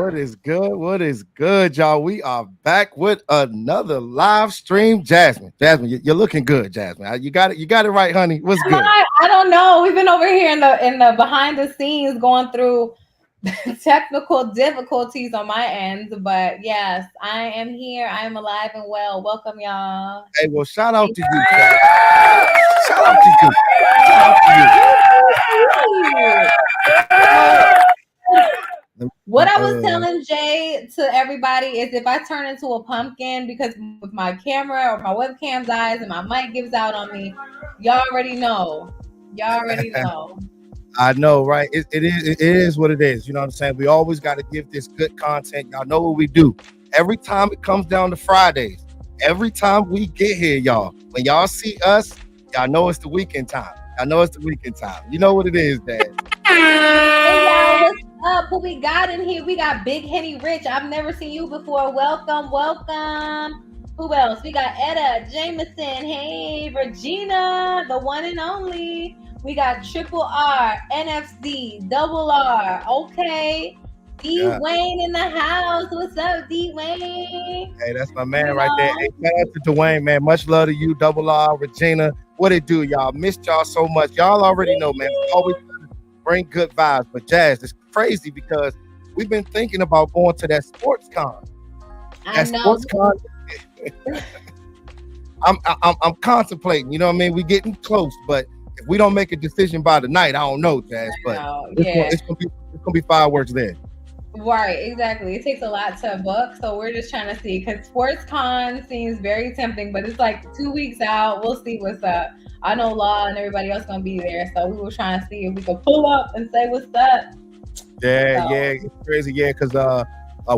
What is good? What is good, y'all? We are back with another live stream. Jasmine, you're looking good, Jasmine. You got it. You got it right, honey. What's good? I don't know. We've been over here in the behind the scenes going through technical difficulties on my end, but yes, I am here. I am alive and well. Welcome, y'all. Hey, well, shout out to you, Jasmine. Shout out to you. Shout out to you. What I was telling Jay to everybody is if I turn into a pumpkin because with my camera or my webcam dies and my mic gives out on me, y'all already know. Y'all already know. I know, right? It is what it is. You know what I'm saying? We always got to give this good content. Y'all know what we do. Every time it comes down to Fridays, every time we get here, y'all, when y'all see us, y'all know it's the weekend time. Y'all know it's the weekend time. You know what it is, Dad. Hey, y'all, what's up? Who we got in here? We got Big Henny Rich. I've never seen you before. Welcome. Who else? We got Etta, Jameson. Hey, Regina, the one and only. We got Triple R, NFC, Double R. Okay. Dwayne in the house. What's up, Dwayne? Hey, that's my man right there. Hey, shout out to Dwayne, man. Much love to you, Double R, Regina. What it do, y'all? Missed y'all so much. Y'all already know, man. We always bring good vibes. But Jazz, it's crazy because we've been thinking about going to that sports con. Sports con. I'm contemplating. You know what I mean? We're getting close, but if we don't make a decision by the night, I don't know, Jazz. But it's gonna be fireworks there. Right, exactly. It takes a lot to book, so we're just trying to see because sports con seems very tempting, but it's like 2 weeks out. We'll see what's up. I know Law and everybody else gonna be there, so we were trying to see if we could pull up and say what's up. Yeah, it's crazy. Yeah, because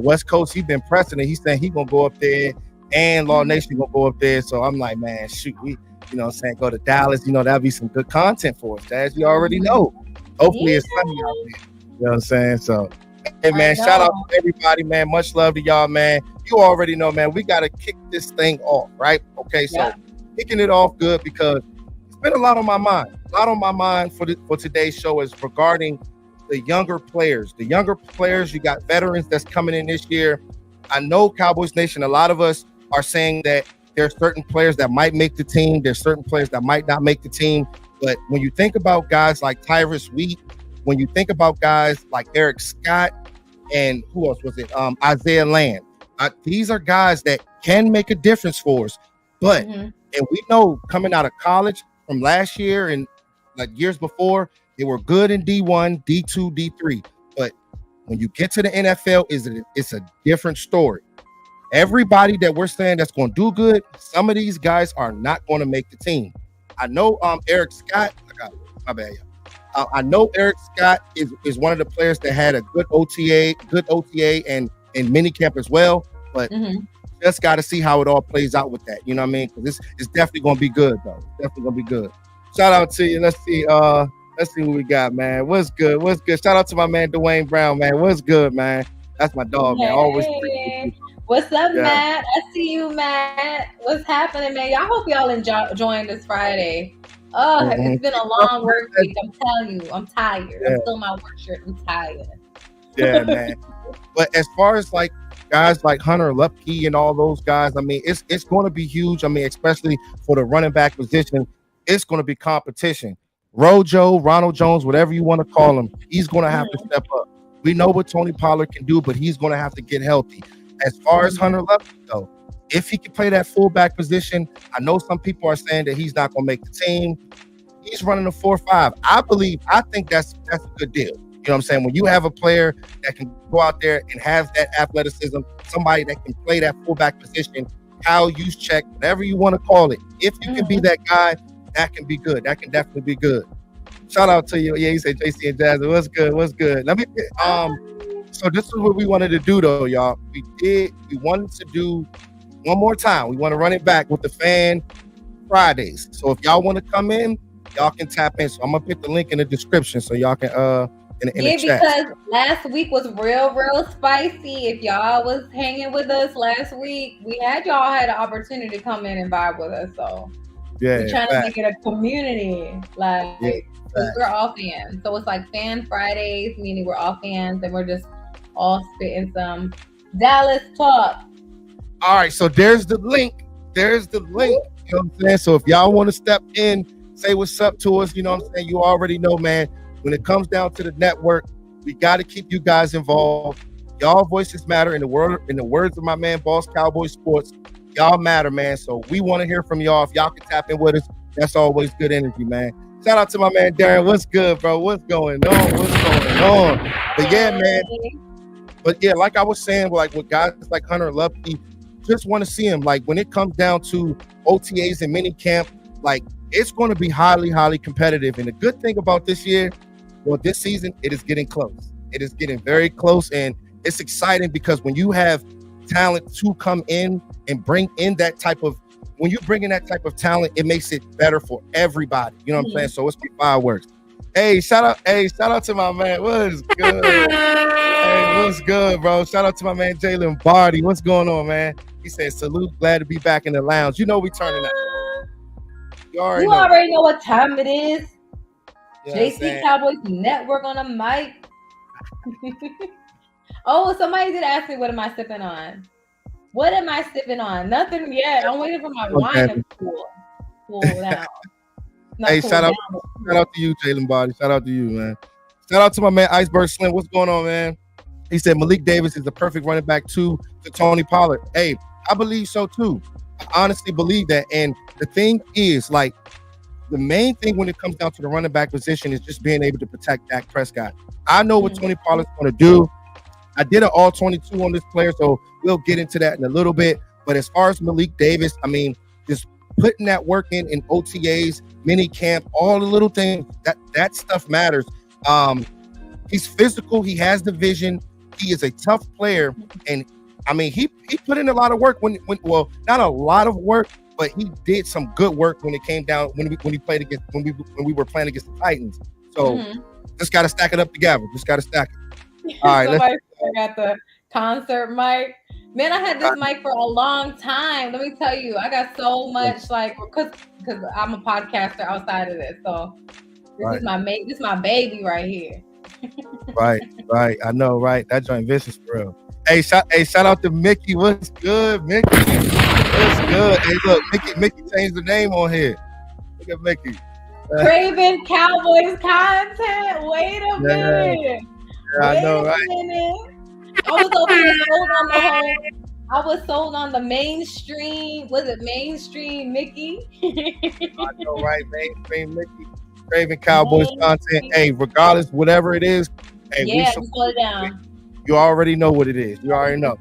West Coast, he been pressing it. He's saying he gonna go up there, and Law Nation gonna go up there. So I'm like, man, shoot, we, you know what I'm saying, go to Dallas. You know, that'll be some good content for us, as you already know. Hopefully it's sunny out there. You know what I'm saying? So, hey, man, shout out to everybody, man. Much love to y'all, man. You already know, man, we got to kick this thing off, right? Okay, so kicking it off good because it's been a lot on my mind. A lot on my mind for today's show is regarding the younger players. The younger players, you got veterans that's coming in this year. I know Cowboys Nation, a lot of us are saying that there are certain players that might make the team. There's certain players that might not make the team. But when you think about guys like Tyrus Wheat, when you think about guys like Eric Scott, and who else was it? Isaiah Land. These are guys that can make a difference for us. But, and we know coming out of college from last year and like years before, they were good in D1, D2, D3. But when you get to the NFL, it's a different story. Everybody that we're saying that's going to do good, some of these guys are not going to make the team. I know Eric Scott. My bad, y'all. I know Eric Scott is one of the players that had a good OTA and minicamp as well. But just got to see how it all plays out with that. You know what I mean? Because it's definitely going to be good, though. Definitely going to be good. Shout out to you. Let's see what we got, man. What's good? Shout out to my man Dwayne Brown, man. What's good, man? That's my dog, man. Always. What's up, Matt? I see you, Matt. What's happening, man? Y'all hope y'all enjoying this Friday. It's been a long work week. I'm telling you, I'm tired. Yeah. I'm still in my work shirt. I'm tired. Yeah, man. But as far as like guys like Hunter Lupke and all those guys, I mean, it's going to be huge. I mean, especially for the running back position, it's going to be competition. Rojo, Ronald Jones, whatever you want to call him, he's going to have to step up. We know what Tony Pollard can do, but he's going to have to get healthy. As far as Hunter Lupke, though, if he can play that fullback position, I know some people are saying that he's not going to make the team. He's running a 4.5. I think that's a good deal. You know what I'm saying? When you have a player that can go out there and have that athleticism, somebody that can play that fullback position, Kyle Juszczyk, whatever you want to call it, if you can be that guy, that can be good. That can definitely be good. Shout out to you. Yeah, you said JC and Jazz. What's good? Let me so this is what we wanted to do though, y'all. We wanted to do one more time. We want to run it back with the Fan Fridays. So if y'all want to come in, y'all can tap in. So I'm gonna put the link in the description so y'all can in the chat. Because last week was real spicy. If y'all was hanging with us last week, we had an opportunity to come in and vibe with us. So we're trying to make it a community. We're all fans. So it's like Fan Fridays, meaning we're all fans and we're just all spitting some Dallas talk. All right, so there's the link. There's the link. You know what I'm saying? So if y'all want to step in, say what's up to us, you know what I'm saying? You already know, man. When it comes down to the network, we got to keep you guys involved. Y'all voices matter. In the words of my man, Boss Cowboy Sports, y'all matter, man. So we want to hear from y'all. If y'all can tap in with us, that's always good energy, man. Shout out to my man Darren. What's good, bro? What's going on? But yeah, man. But yeah, like I was saying, like with guys like Hunter Lupke, just want to see him. Like when it comes down to OTAs and mini camp, like it's going to be highly, highly competitive. And the good thing about this year, well, this season, it is getting close. It is getting very close, and it's exciting because when you have talent to come in and bring in that type of, when you bring in that type of talent, it makes it better for everybody. You know what I'm saying? So it's fireworks. Hey, shout out to my man. What's good? Hey, what's good, bro? Shout out to my man Jalen Barty. What's going on, man? He said, salute, glad to be back in the lounge. You know we turning up. You already know what time it is. You JC Cowboys Network on a mic. Oh, somebody did ask me, what am I sipping on? What am I sipping on? Nothing yet. I'm waiting for my wine to cool down. Hey, shout out to you, Jalen Barty. Shout out to you, man. Shout out to my man Iceberg Slim. What's going on, man? He said Malik Davis is the perfect running back to Tony Pollard. Hey, I believe so too. I honestly believe that. And the thing is, like, the main thing when it comes down to the running back position is just being able to protect Dak Prescott. I know what Tony Pollard's going to do. I did an all-22 on this player, so we'll get into that in a little bit. But as far as Malik Davis, I mean, just putting that work in OTAs, mini camp, all the little things, that stuff matters. He's physical. He has the vision. He is a tough player. And, I mean, he put in a lot of work when not a lot of work, but he did some good work when it came down when we played against when we were playing against the Titans. So just got to stack it up together. Just got to stack it. All right. I got the concert mic. Man, I had this mic for a long time. Let me tell you, I got so much because I'm a podcaster outside of this. So this is my baby right here. right. I know, right? That joint vicious for real. Hey, shout out to Mickey. What's good, Mickey? What's good? Hey, look, Mickey changed the name on here. Look at Mickey. Craven Cowboys content. Wait a minute. Yeah, I know, right? I was over here sold on the whole. I was sold on the mainstream. Was it mainstream Mickey? I know, right? Mainstream Mickey. Craven Cowboys content. Hey, regardless, whatever it is. Hey, yeah, we slow it down. You already know what it is. You already know.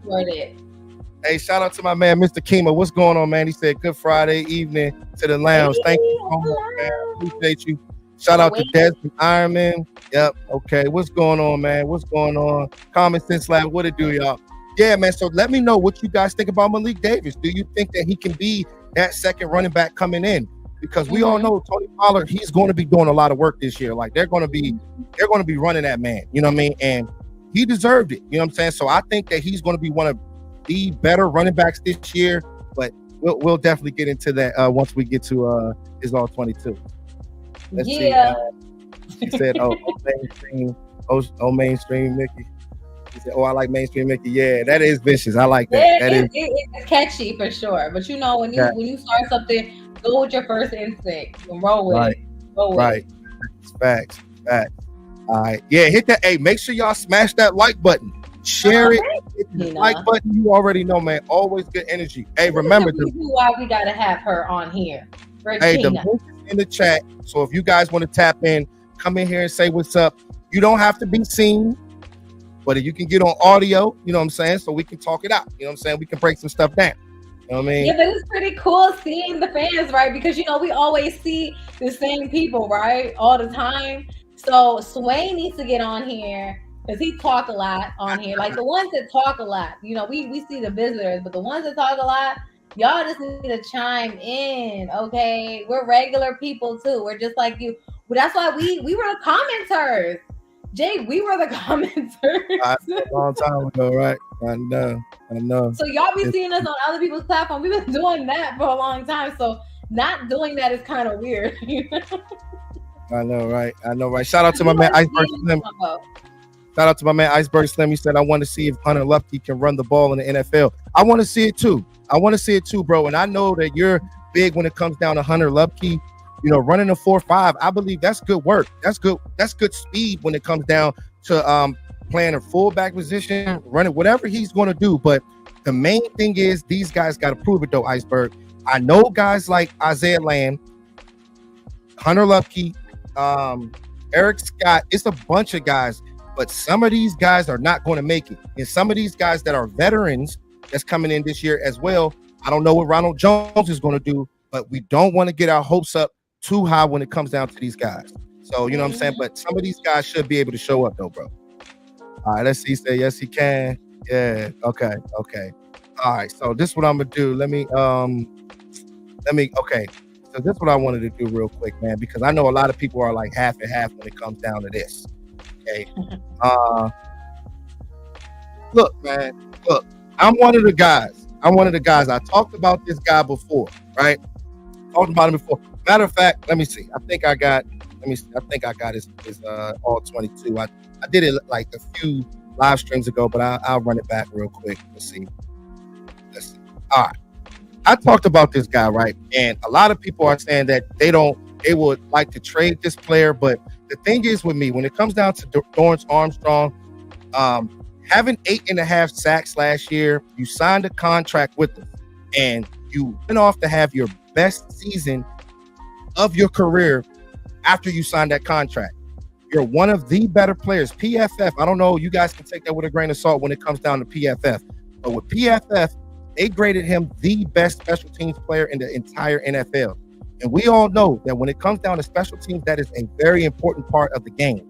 Hey, shout out to my man, Mr. Kima. What's going on, man? He said, good Friday evening to the lounge. Thank you so much, man. Appreciate you. Shout out to Desmond Ironman. Yep. Okay. What's going on, man? What's going on? Common Sense Lab. What it do, y'all? Yeah, man. So let me know what you guys think about Malik Davis. Do you think that he can be that second running back coming in? Because we all know Tony Pollard, he's going to be doing a lot of work this year. Like they're going to be running that man. You know what I mean? And he deserved it. You know what I'm saying? So I think that he's going to be one of the better running backs this year. But we'll definitely get into that once we get to his all-22. Let's see. He said, mainstream Mickey. He said, I like mainstream Mickey. Yeah, that is vicious. I like that. It's catchy for sure. But you know, when you start something, go with your first instinct and roll with it. Right. Facts. All right. Yeah, hit that. Hey, make sure y'all smash that like button. Share it. Hit the like button. You already know, man. Always good energy. Hey, remember why we gotta have her on here. Hey, the link is in the chat. So if you guys want to tap in, come in here and say what's up. You don't have to be seen, but if you can get on audio, you know what I'm saying? So we can talk it out. You know what I'm saying? We can break some stuff down. You know what I mean? Yeah, but it's pretty cool seeing the fans, right? Because, you know, we always see the same people, right? All the time. So Swain needs to get on here because he talk a lot on here. Like the ones that talk a lot, you know, we see the visitors, but the ones that talk a lot, y'all just need to chime in, okay? We're regular people too. We're just like you. Well, that's why we were the commenters. Jay, we were the commenters. A long time ago, right? I know. So y'all be seeing us on other people's platforms. We've been doing that for a long time. So not doing that is kind of weird. You know? I know, right? Shout out to my man Iceberg Slim. Shout out to my man Iceberg Slim. He said, I want to see if Hunter Lupke can run the ball in the NFL. I want to see it too. Bro. And I know that you're big when it comes down to Hunter Lupke. You know, running a 4.5, I believe that's good work. That's good speed when it comes down to playing a fullback position, running whatever he's going to do. But the main thing is these guys got to prove it, though, Iceberg. I know guys like Isaiah Lamb, Hunter Lupke, Eric Scott. It's a bunch of guys. But some of these guys are not going to make it. And some of these guys that are veterans that's coming in this year as well, I don't know what Ronald Jones is going to do, but we don't want to get our hopes up too high when it comes down to these guys. So, you know what I'm saying? But some of these guys should be able to show up, though, bro. All right, let's see. Say, yes, he can. Yeah, okay. All right, so this is what I'm going to do. Okay. So this is what I wanted to do real quick, man, because I know a lot of people are like half and half when it comes down to this. Okay. Look, man. Look, I'm one of the guys. I talked about this guy before, right? Talked about him before. Matter of fact, let me see. I think I got his all 22. I did it like a few live streams ago, but I'll run it back real quick. Let's see. All right. I talked about this guy, right? And a lot of people are saying that they would like to trade this player, but the thing is with me, when it comes down to Dorrance Armstrong, having 8.5 sacks last year, you signed a contract with him, and you went off to have your best season of your career after you signed that contract. You're one of the better players. PFF, I don't know, you guys can take that with a grain of salt when it comes down to PFF, but with PFF, they graded him the best special teams player in the entire NFL. And we all know that when it comes down to special teams, that is a very important part of the game.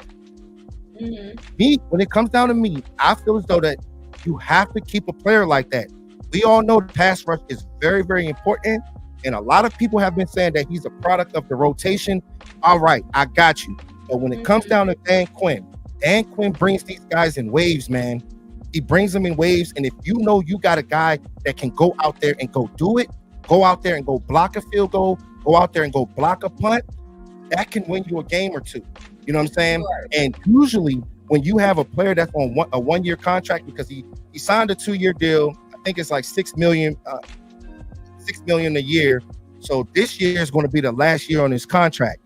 When it comes down to me, I feel as though that you have to keep a player like that. We all know the pass rush is very, very important. And a lot of people have been saying that he's a product of the rotation. All right, I got you. But when it comes down to Dan Quinn brings these guys in waves, man. He brings them in waves. And if you know you got a guy that can go out there and go do it, go out there and go block a field goal, go out there and go block a punt, that can win you a game or two. You know what I'm saying? Right. And usually when you have a player that's on a 1-year contract, because he signed a 2-year deal, I think it's like $6 million a year. So this year is going to be the last year on his contract.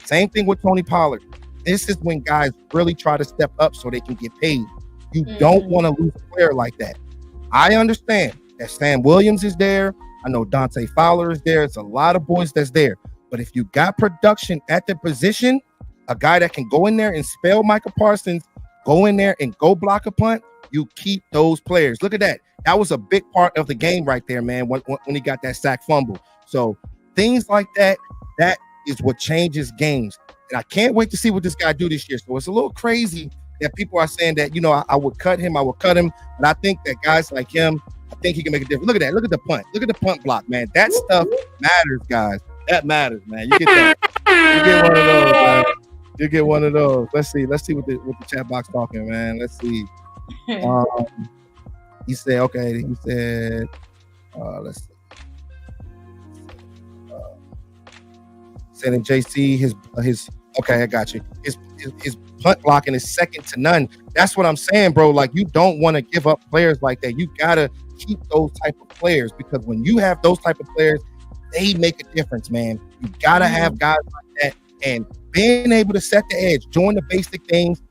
Same thing with Tony Pollard. This is when guys really try to step up so they can get paid. You don't want to lose a player like that. I understand that Sam Williams is there. I know Dante Fowler is there. It's a lot of boys that's there. But if you got production at the position, a guy that can go in there and spell Micah Parsons, go in there and go block a punt, you keep those players. Look at that. That was a big part of the game right there, man, when he got that sack fumble. So things like that, that is what changes games. And I can't wait to see what this guy do this year. So it's a little crazy that people are saying that, you know, I would cut him. But I think that guys like him, I think he can make a difference. Look at that. Look at the punt. Look at the punt block, man. That stuff matters, guys. That matters, man. You get that. You get one of those, man. You get one of those. Let's see what the chat box talking, man. Let's see. He said, okay. He said, let's see. Saying JC, his okay, I got you. His punt blocking is second to none. That's what I'm saying, bro. Like, you don't want to give up players like that. You gotta keep those type of players, because when you have those type of players, they make a difference, man. You gotta have guys like that, and being able to set the edge, doing the basic things,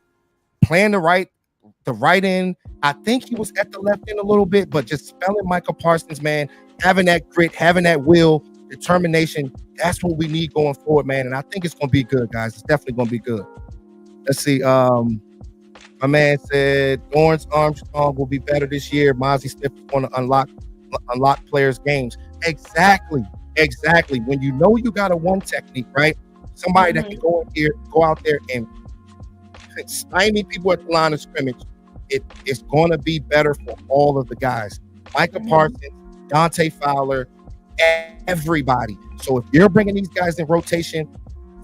playing the right end. I think he was at the left end a little bit, but just spelling Micah Parsons, man, having that grit, having that will, determination, that's what we need going forward, man. And I think it's going to be good, guys. It's definitely going to be good. Let's see. My man said Dorrance Armstrong will be better this year. Mozzie Smith is going to unlock players' games. Exactly. When you know you got a one technique, right? Somebody that can go out there and stymie people at the line of scrimmage. It's going to be better for all of the guys. Micah Parsons, Dante Fowler, everybody. So if you're bringing these guys in rotation,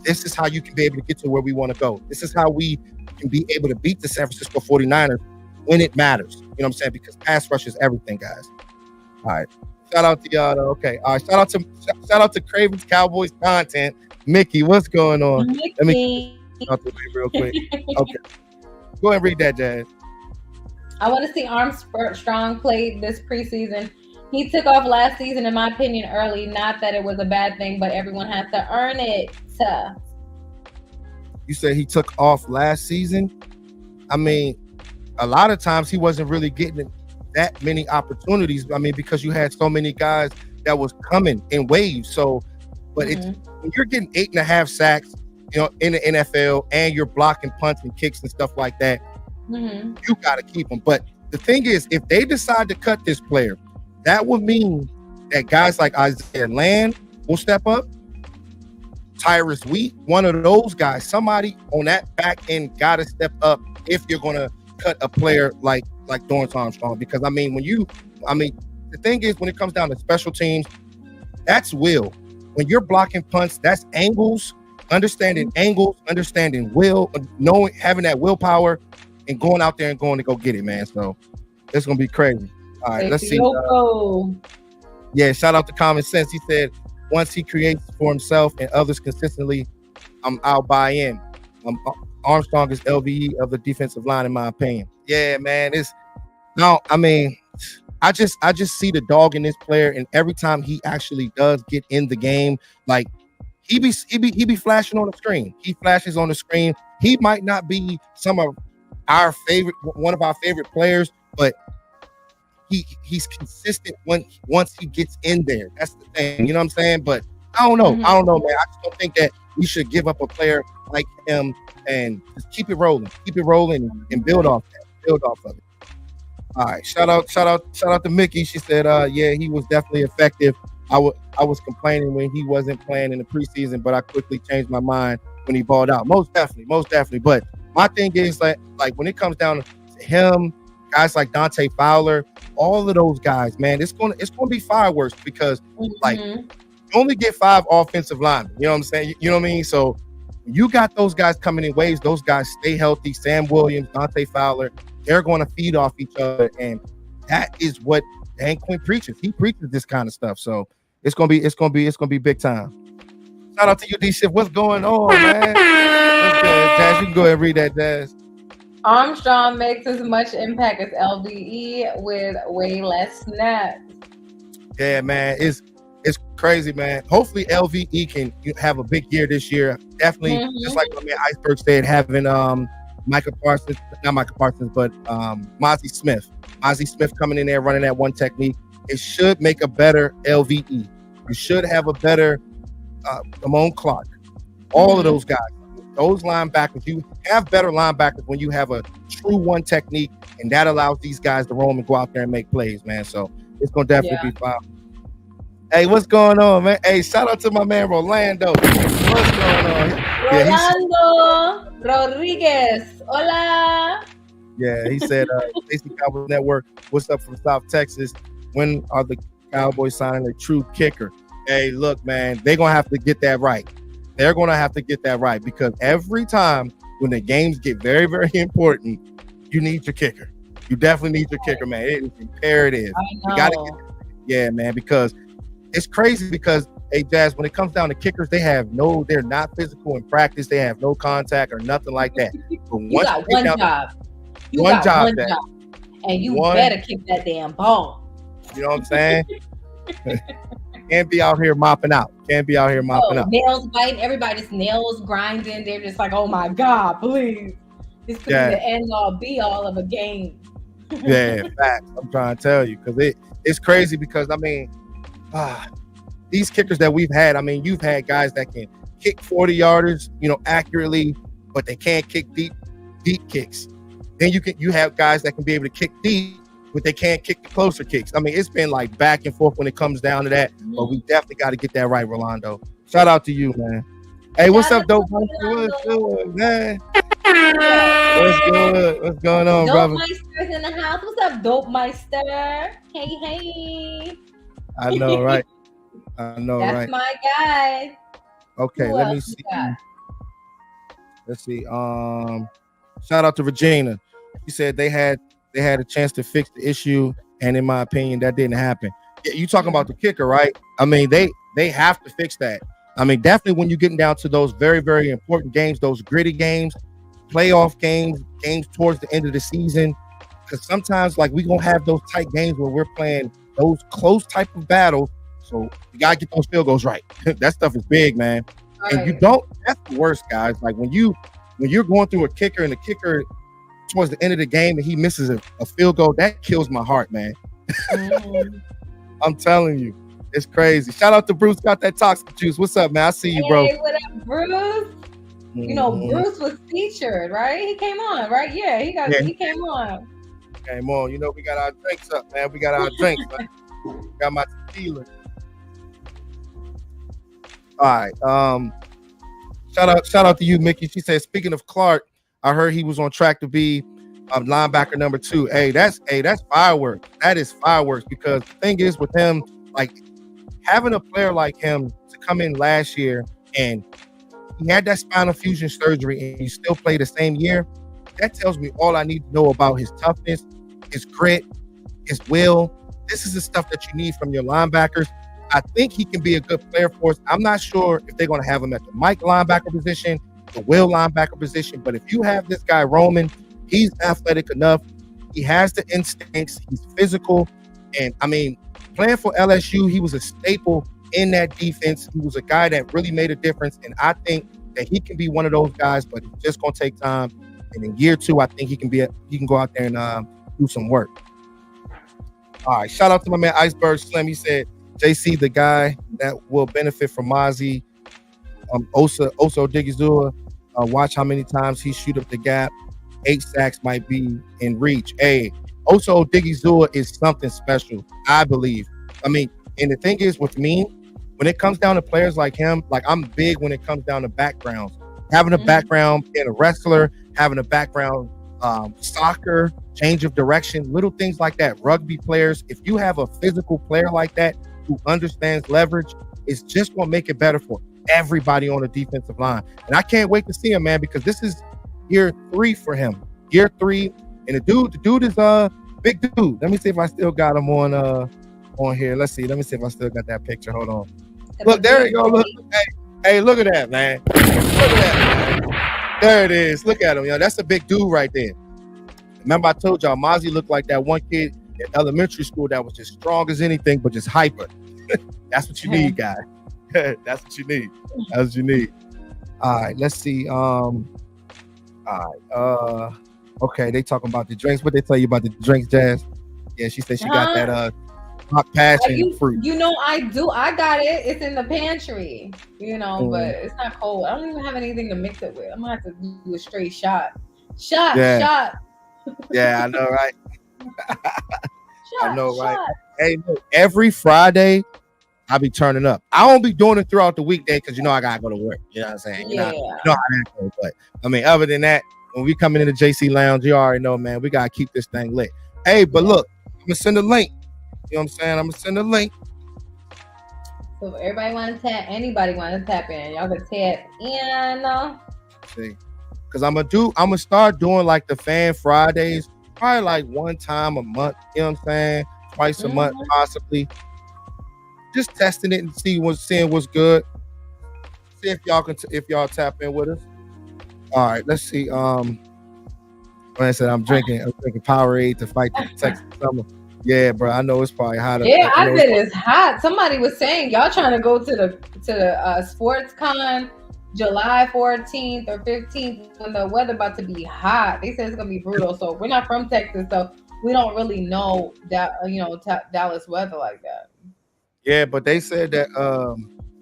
this is how you can be able to get to where we want to go. This is how we can be able to beat the San Francisco 49ers when it matters. You know what I'm saying? Because pass rush is everything, guys. All right. Shout out to y'all. Okay. All right. Shout out to Craven's Cowboys content. Mickey, what's going on? Mickey. Let me out the way real quick. Okay. Go ahead and read that, Jazz. I want to see Armstrong play this preseason. He took off last season, in my opinion, early. Not that it was a bad thing, but everyone has to earn it. You said he took off last season? I mean, a lot of times he wasn't really getting that many opportunities. I mean, because you had so many guys that was coming in waves. So, but it's when you're getting 8.5 sacks, you know, in the NFL, and you're blocking punts and kicks and stuff like that, you got to keep them. But the thing is, if they decide to cut this player, that would mean that guys like Isaiah Land will step up. Tyrus Wheat, one of those guys, somebody on that back end got to step up if you're going to cut a player like Dorrance Armstrong. Because the thing is, when it comes down to special teams, that's will. When you're blocking punts, that's angles, understanding will, knowing, having that willpower, and going out there and going to go get it, man. So it's gonna be crazy. All right, let's see. Shout out to Common Sense. He said once he creates for himself and others consistently, I'll buy in. Armstrong is LVE of the defensive line, in my opinion. Yeah, man. I just see the dog in this player, and every time he actually does get in the game, like he be flashing on the screen. He flashes on the screen. He might not be one of our favorite players, but he's consistent once he gets in there. That's the thing, you know what I'm saying? But I don't know, man. I just don't think that we should give up a player like him and just keep it rolling and build off of it. All right, shout out to Mickey. She said, yeah, he was definitely effective. I was complaining when he wasn't playing in the preseason, but I quickly changed my mind when he balled out. Most definitely. But my thing is like when it comes down to him, guys like Dante Fowler, all of those guys, man, it's gonna be fireworks because like you only get 5 offensive linemen. You know what I'm saying? You know what I mean? So you got those guys coming in waves. Those guys stay healthy. Sam Williams, Dante Fowler, they're going to feed off each other, and that is what Dan Quinn preaches. He preaches this kind of stuff. So it's gonna be big time. Shout out to you, D Shift. What's going on, man? What's good, Jazz? You can go ahead and read that, Jazz. Armstrong makes as much impact as LVE with way less snaps. Yeah, man, it's crazy, man. Hopefully LVE can have a big year this year. Definitely, just like my man Iceberg said, having Micah Parsons, not Micah Parsons, but Mozzie Smith coming in there running that one technique. It should make a better LVE. You should have a better Ramon Clark. All of those guys. Those linebackers, you have better linebackers when you have a true one technique, and that allows these guys to roam and go out there and make plays, man. So it's gonna definitely be fun. Hey, what's going on, man? Hey, shout out to my man Rolando. What's going on? Rolando Rodriguez. Hola. Yeah, he said, Stacy Cowboys Network, what's up from South Texas? When are the Cowboys signing a true kicker? Hey, look, man, they're gonna have to get that right. They're going to have to get that right because every time when the games get very, very important, you need your kicker. You definitely need your kicker, man. It is imperative. You got to get man, because it's crazy because, hey, Jazz, when it comes down to kickers, they're not physical in practice. They have no contact or nothing like that. But you got one job. You got one job. And you better kick that damn ball. You know what I'm saying? Can't be out here mopping out. Nails biting. Everybody's nails grinding. They're just like, oh my God, please. This could be the end all be all of a game. Yeah, facts. I'm trying to tell you because it's crazy because these kickers that we've had. I mean, you've had guys that can kick 40-yarders, accurately, but they can't kick deep kicks. Then you have guys that can be able to kick deep, but they can't kick the closer kicks. I mean, it's been like back and forth when it comes down to that, but we definitely got to get that right, Rolando. Shout out to you, man. Hey, what's up, Dope Meister? What's good, man? What's good? What's going on, brother? Dope Meister's in the house. What's up, Dope Meister? Hey. I know, right? That's my guy. Okay, let me see. Let's see. Shout out to Regina. She said they had a chance to fix the issue, and in my opinion, that didn't happen. Yeah, you talking about the kicker, right? I mean, they have to fix that. I mean, definitely when you're getting down to those very, very important games, those gritty games, playoff games towards the end of the season. Because sometimes, like, we gonna have those tight games where we're playing those close type of battles. So you gotta get those field goals right. That stuff is big, man. Right. And you don't. That's the worst, guys. Like when you're going through a kicker and the kicker towards the end of the game and he misses a field goal, that kills my heart, man. Mm-hmm. I'm telling you, it's crazy. Shout out to Bruce, got that toxic juice. What's up, man? I see you, bro. Hey, what up, Bruce? Mm-hmm. You know, Bruce was featured, right? He came on, right? Yeah, he came on. Came on. You know, we got our drinks up, man. We got our drinks. Got my tequila. All right. Shout out to you, Mickey. She said, speaking of Clark, I heard he was on track to be linebacker number 2. Hey, that's fireworks. That is fireworks, because the thing is with him, like having a player like him to come in last year and he had that spinal fusion surgery and he still played the same year. That tells me all I need to know about his toughness, his grit, his will. This is the stuff that you need from your linebackers. I think he can be a good player for us. I'm not sure if they're going to have him at the Mike linebacker position, the Will linebacker position. But if you have this guy, Roman, he's athletic enough. He has the instincts. He's physical. And, I mean, playing for LSU, he was a staple in that defense. He was a guy that really made a difference. And I think that he can be one of those guys, but it's just going to take time. And in year 2, I think he can go out there and do some work. All right. Shout out to my man, Iceberg Slim. He said, JC, the guy that will benefit from Mozzie, Osa Odigizua, watch how many times he shoot up the gap. 8 sacks might be in reach. Hey, Osa Odigizua is something special, I believe. I mean, and the thing is with me, when it comes down to players like him, like I'm big when it comes down to backgrounds. Having a background, being a wrestler, having a background, soccer, change of direction, little things like that. Rugby players, if you have a physical player like that, who understands leverage, is just going to make it better for everybody on the defensive line. And I can't wait to see him, man, because this is year 3 for him. Year 3. And the dude is a big dude. Let me see if I still got him on here. Let's see. Let me see if I still got that picture. Hold on. Look, there you go. Look. Hey, look at that, man. Look at that, man. There it is. Look at him. Yo, that's a big dude right there. Remember I told y'all, Mozzie looked like that one kid in elementary school that was just strong as anything, but just hyper. That's what you need, guys. That's what you need. That's what you need. All right, let's see. All right. Okay, they talking about the drinks. What they tell you about the drinks, Jazz? Yeah, she said she got that hot passion fruit. You know, I do. I got it. It's in the pantry. You know, but it's not cold. I don't even have anything to mix it with. I'm gonna have to do a straight shot. Shot. Yeah, I know, right? I know, right? Hey, look, every Friday I be turning up. I won't be doing it throughout the weekday because you know I gotta go to work. You know what I'm saying? You know how that goes. But I mean, other than that, when we come into the JC Lounge, you already know, man, we gotta keep this thing lit. Hey, but look, I'm gonna send a link. You know what I'm saying? I'm gonna send a link. So if everybody want to tap, anybody want to tap in, y'all can tap in. See, because I'm gonna start doing like the Fan Fridays, probably like one time a month. You know what I'm saying? Twice a month, possibly. Just testing it and seeing what's good. See if y'all tap in with us. All right, let's see. When I said I'm drinking Powerade to fight the Texas summer. Yeah, bro. I know it's probably hot. Yeah, I bet it's hot. Somebody was saying y'all trying to go to the sports con July 14th or 15th when the weather about to be hot. They said it's gonna be brutal. So we're not from Texas, so we don't really know that Dallas weather like that. Yeah, but they said that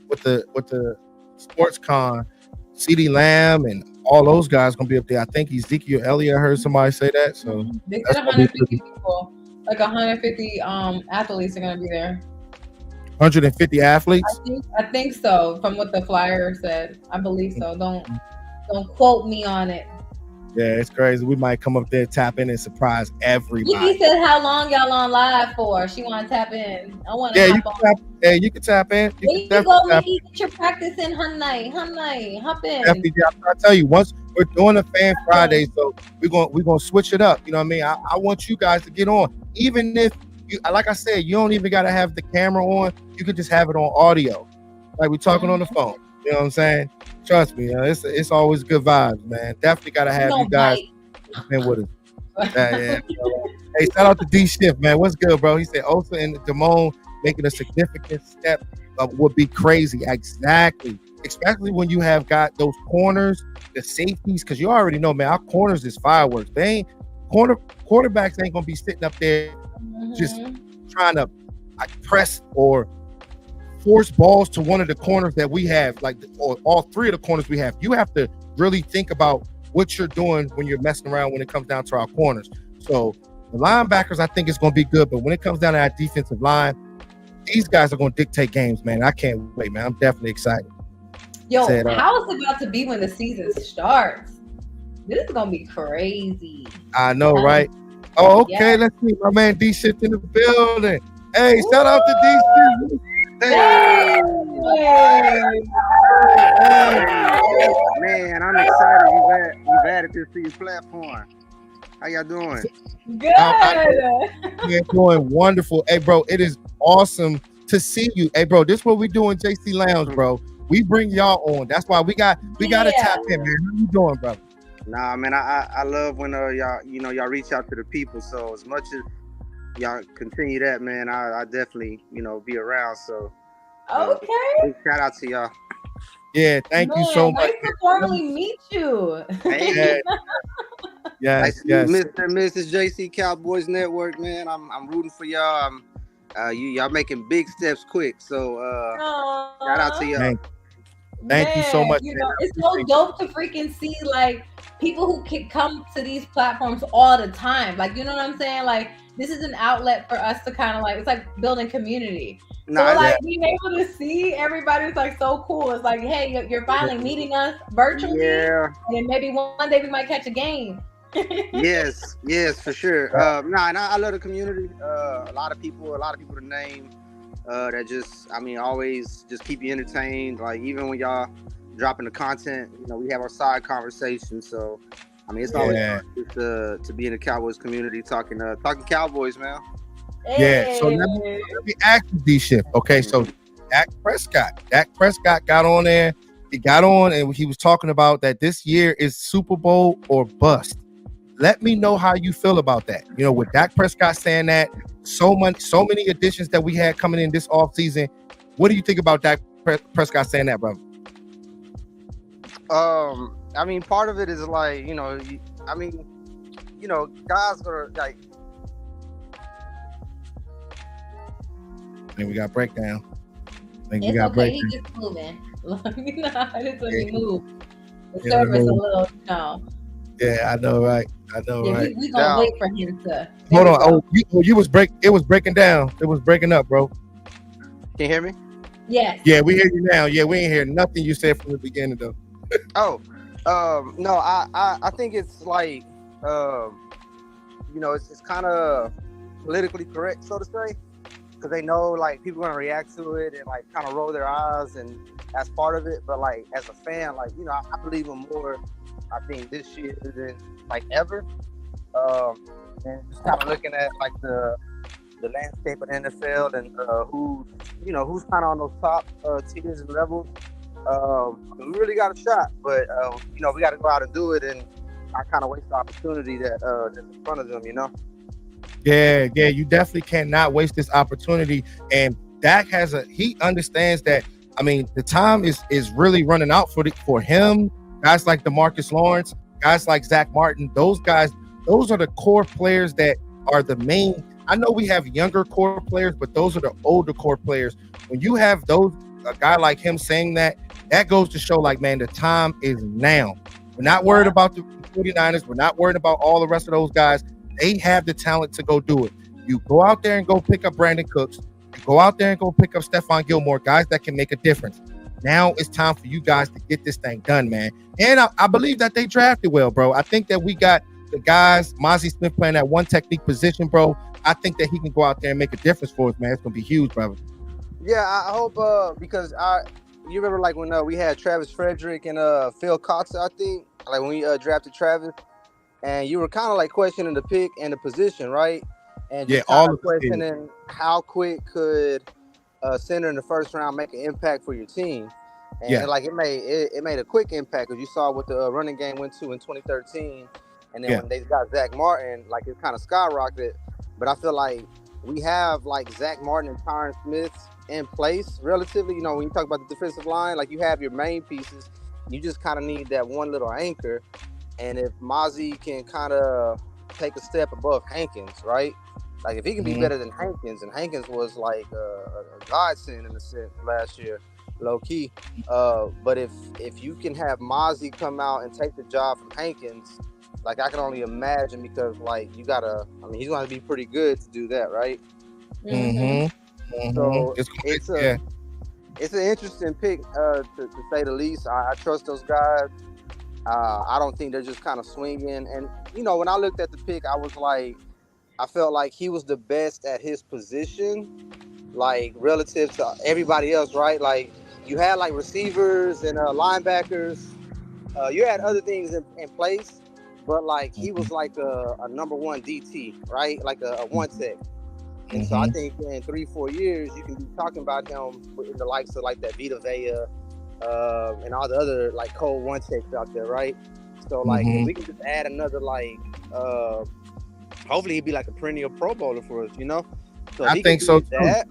with the sports con, CeeDee Lamb and all those guys gonna be up there. I think Ezekiel Elliott, I heard somebody say that. So they said 150 people, like 150 athletes are gonna be there. 150 athletes? I think so. From what the flyer said, I believe so. Don't quote me on it. Yeah, it's crazy. We might come up there, tap in, and surprise everybody. Nikki said, "How long y'all on live for?" She want to tap in. I want to. Yeah, you can tap in. There you go, Nikki. Get your practice in, honey. Hop in. Definitely, I tell you, once we're doing a Fan Friday, so we're gonna switch it up. You know what I mean? I want you guys to get on, even if you, like I said, you don't even gotta have the camera on. You could just have it on audio, like we're talking on the phone. You know what I'm saying? Trust me, it's always good vibes, man. Definitely gotta have you guys been with us. Yeah. Hey, shout out to D Shift, man. What's good, bro? He said Osa and Damone making a significant step would be crazy. Exactly. Especially when you have got those corners, the safeties, because you already know, man, our corners is fireworks. They ain't quarterbacks ain't gonna be sitting up there just trying to press or force balls to one of the corners that we have, like or all three of the corners we have. You have to really think about what you're doing when you're messing around when it comes down to our corners. So the linebackers, I think it's going to be good, but when it comes down to our defensive line, these guys are going to dictate games, man. I can't wait, man. I'm definitely excited. Yo, how is it about to be when the season starts? This is going to be crazy. I know, right? Oh, okay. Let's see. My man D-Shit in the building. Hey, shout out to D-Shit. Hey. Man, I'm excited. You've added this to your platform. How y'all doing? Good. You're doing wonderful. Hey, bro, it is awesome to see you. Hey, bro, this is what we do in JC Lounge, bro. We bring y'all on. That's why we got to tap in, man. How you doing, brother? Nah, man, I love when y'all reach out to the people. So as much as y'all continue that, man, I definitely be around. So okay, big shout out to y'all. Yeah, thank you so much. Nice to formally meet you. Hey. Yes, Mr. and Mrs. JC Cowboys Network, man. I'm rooting for y'all. Y'all making big steps quick. So shout out to y'all. Thank you so much. It's so dope to freaking see like people who can come to these platforms all the time. Like, you know what I'm saying? Like, this is an outlet for us to kind of like, it's like building community. Being able to see everybody's like so cool. It's like, hey, you're finally meeting us virtually. Yeah. And maybe one day we might catch a game. yes, for sure. And I love the community. A lot of people to name that just, always just keep you entertained. Like, even when y'all dropping the content, we have our side conversations. So, it's always fun to be in the Cowboys community talking Cowboys, man. Yeah, so let me ask you, D-Shift. Okay, so Dak Prescott got on there. He got on and he was talking about that this year is Super Bowl or bust. Let me know how you feel about that. With Dak Prescott saying that, so many additions that we had coming in this offseason. What do you think about Dak Prescott saying that, brother? Part of it is like, guys are like. I think we got breakdown. He just moving. It's when he move. The service a little, Yeah, I know, right? We gonna wait for him to. Hold on. It was breaking down. It was breaking up, bro. Can you hear me? Yes. Yeah, we hear you now. Yeah, we ain't hear nothing you said from the beginning, though. No, I think it's like, it's kind of politically correct, so to say. Because they know like people are gonna react to it and like kind of roll their eyes, and that's part of it. But like as a fan, like I believe him more. I think this year than like ever. And just kind of looking at like the landscape of the NFL and who's kind of on those top tiers and levels. We really got a shot, but we got to go out and do it, and I kind of waste the opportunity that's in front of them. Yeah, you definitely cannot waste this opportunity. And Dak he understands that. The time is really running out for him. Guys like DeMarcus Lawrence, guys like Zach Martin, those guys, those are the core players that are the main. I know we have younger core players, but those are the older core players. When you have a guy like him saying that goes to show like, man, the time is now. We're not worried about the 49ers. We're not worried about all the rest of those guys. They have the talent to go do it. You go out there and go pick up Brandon Cooks. You go out there and go pick up Stephon Gilmore, guys that can make a difference. Now it's time for you guys to get this thing done, man. And I believe that they drafted well, bro. I think that we got the guys, Mozzie Smith playing that one technique position, bro. I think that he can go out there and make a difference for us, man. It's going to be huge, brother. Yeah, I hope because you remember like when we had Travis Frederick and Phil Cox, I think, like when we drafted Travis, and you were kind of like questioning the pick and the position, right? And just all of questioning how quick could a center in the first round make an impact for your team. And like it made a quick impact, because you saw what the running game went to in 2013, and then when they got Zach Martin, like it kind of skyrocketed. But I feel like we have like Zach Martin and Tyron Smith in place relatively. You know, when you talk about the defensive line, like you have your main pieces, you just kind of need that one little anchor. And if Mozzie can kind of take a step above Hankins, right? Like if he can be better than Hankins, and Hankins was like a godsend in a sense last year, low key. But if you can have Mozzie come out and take the job from Hankins, like I can only imagine, because like he's gonna have to be pretty good to do that, right? So it's an interesting pick to say the least. I trust those guys. I don't think they're just kind of swinging. And you know, when I looked at the pick, I felt like he was the best at his position, like relative to everybody else, right? Like you had like receivers and linebackers. You had other things in place, but like he was like a number one DT, right? Like a one tech. And so I think in 3-4 years you can be talking about him in the likes of like that Vita Vea and all the other like cold one techs out there, right? So like if we can just add another like hopefully he'd be like a perennial Pro Bowler for us, you know? So I think so too. That,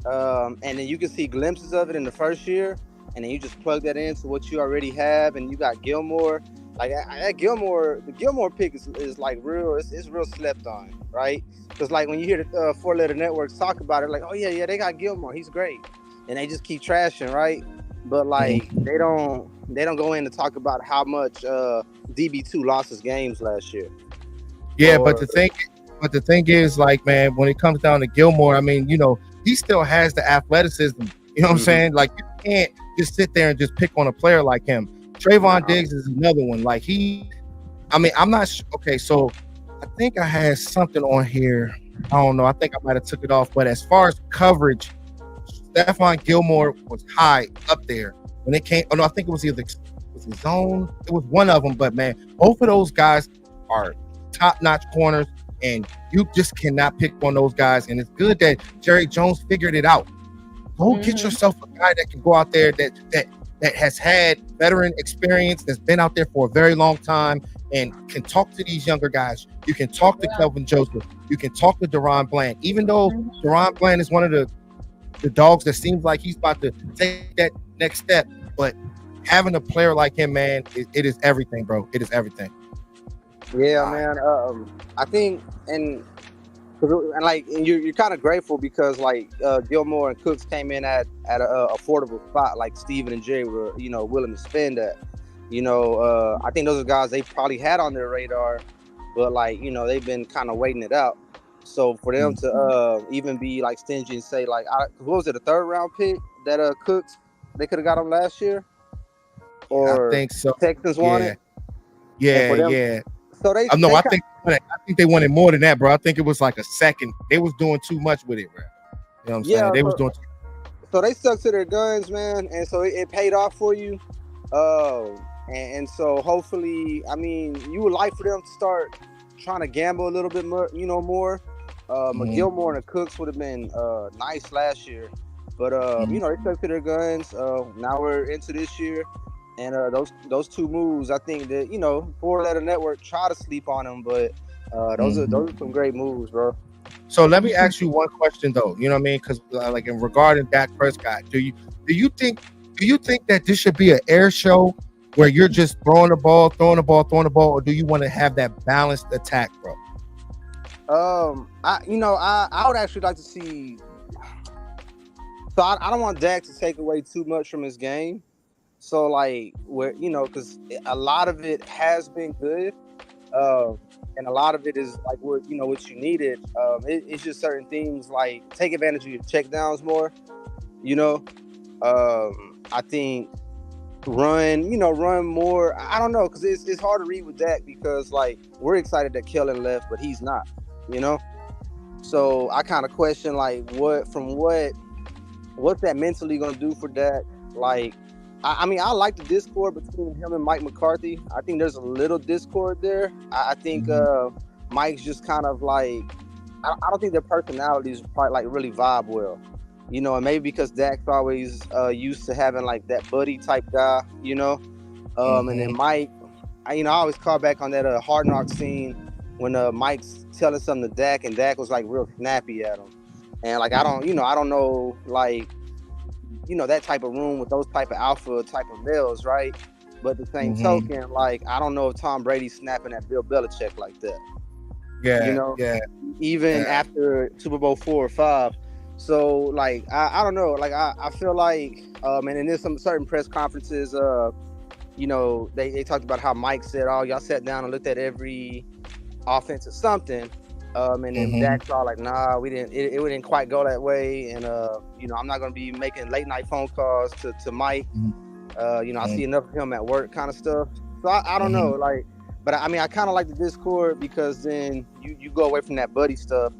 and then you can see glimpses of it in the first year, and then you just plug that into what you already have, and you got Gilmore. Like that the Gilmore pick is like real. It's real slept on, right? Because like when you hear the four-letter networks talk about it, like, oh yeah, they got Gilmore, he's great, and they just keep trashing, right? But like they don't go in to talk about how much DB2 lost his games last year. Yeah, but the thing is, like, man, when it comes down to Gilmore, I mean, you know, he still has the athleticism. You know what I'm saying? Like, you can't just sit there and just pick on a player like him. Trayvon Diggs is another one. Like I'm not sure. Okay, so I think I had something on here. I don't know. I think I might have took it off. But as far as coverage, Stephon Gilmore was high up there when it came. Oh no, I think it was either his zone. It was one of them. But man, both of those guys are top-notch corners, and you just cannot pick on those guys. And it's good that Jerry Jones figured it out. Go get yourself a guy that can go out there that has had veteran experience, that's been out there for a very long time, and can talk to these younger guys. You can talk to Kelvin Joseph. You can talk to Deron Bland. Even though Deron Bland is one of the dogs that seems like he's about to take that next step, but having a player like him, man, it is everything, bro. It is everything. Yeah, man. I think, and you're kind of grateful because like Gilmore and Cooks came in at a affordable spot, like Steven and Jay were, you know, willing to spend at. You know, I think those are guys they probably had on their radar, but like, you know, they've been kind of waiting it out. So for them to even be like stingy and say like, what was it, a 3rd round pick that Cooks they could have got him last year? Or I think so. Texans wanted. Yeah. So I think they wanted more than that, bro. I think it was like a second. They was doing too much with it, bro. You know what I'm saying? They was doing. So they stuck to their guns, man, and so it paid off for you. And so hopefully, I mean, you would like for them to start trying to gamble a little bit more, you know, more. Gilmore and the Cooks would have been nice last year, but you know, they stuck to their guns. Now we're into this year. And those two moves, I think that, you know, 4-letter network try to sleep on them, but those are some great moves, bro. So let me ask you one question though. You know what I mean? Because like in regarding Dak Prescott, do you think that this should be an air show where you're just throwing the ball, or do you want to have that balanced attack, bro? I would actually like to see. So I don't want Dak to take away too much from his game. So like where, you know, because a lot of it has been good, and a lot of it is like what you needed. It's just certain things like take advantage of your check downs more. You know, I think run more. I don't know, because it's hard to read with Dak because like we're excited that Kellen left, but he's not. You know, so I kind of question like what's that mentally gonna do for Dak? Like. I mean, I like the discord between him and Mike McCarthy. I think there's a little discord there. I think Mike's just kind of like, I don't think their personalities probably like really vibe well. You know, and maybe because Dak's always used to having like that buddy type guy, you know. And then Mike, I always call back on that Hard Knock scene when Mike's telling something to Dak, and Dak was like real snappy at him. And like I don't know, like, that type of room with those type of alpha type of males, right? But the same token, like, I don't know if Tom Brady's snapping at Bill Belichick like that. Yeah, even after Super Bowl 4 or 5. So like I don't know, like I feel like and then there's some certain press conferences, they talked about how Mike said, "Oh, y'all sat down and looked at every offense or something," and then Dak's all like, "Nah, we didn't. It didn't quite go that way, and I'm not gonna be making late night phone calls to Mike. I see enough of him at work, kind of stuff. So I don't know, like, but I mean, I kind of like the Discord because then you go away from that buddy stuff.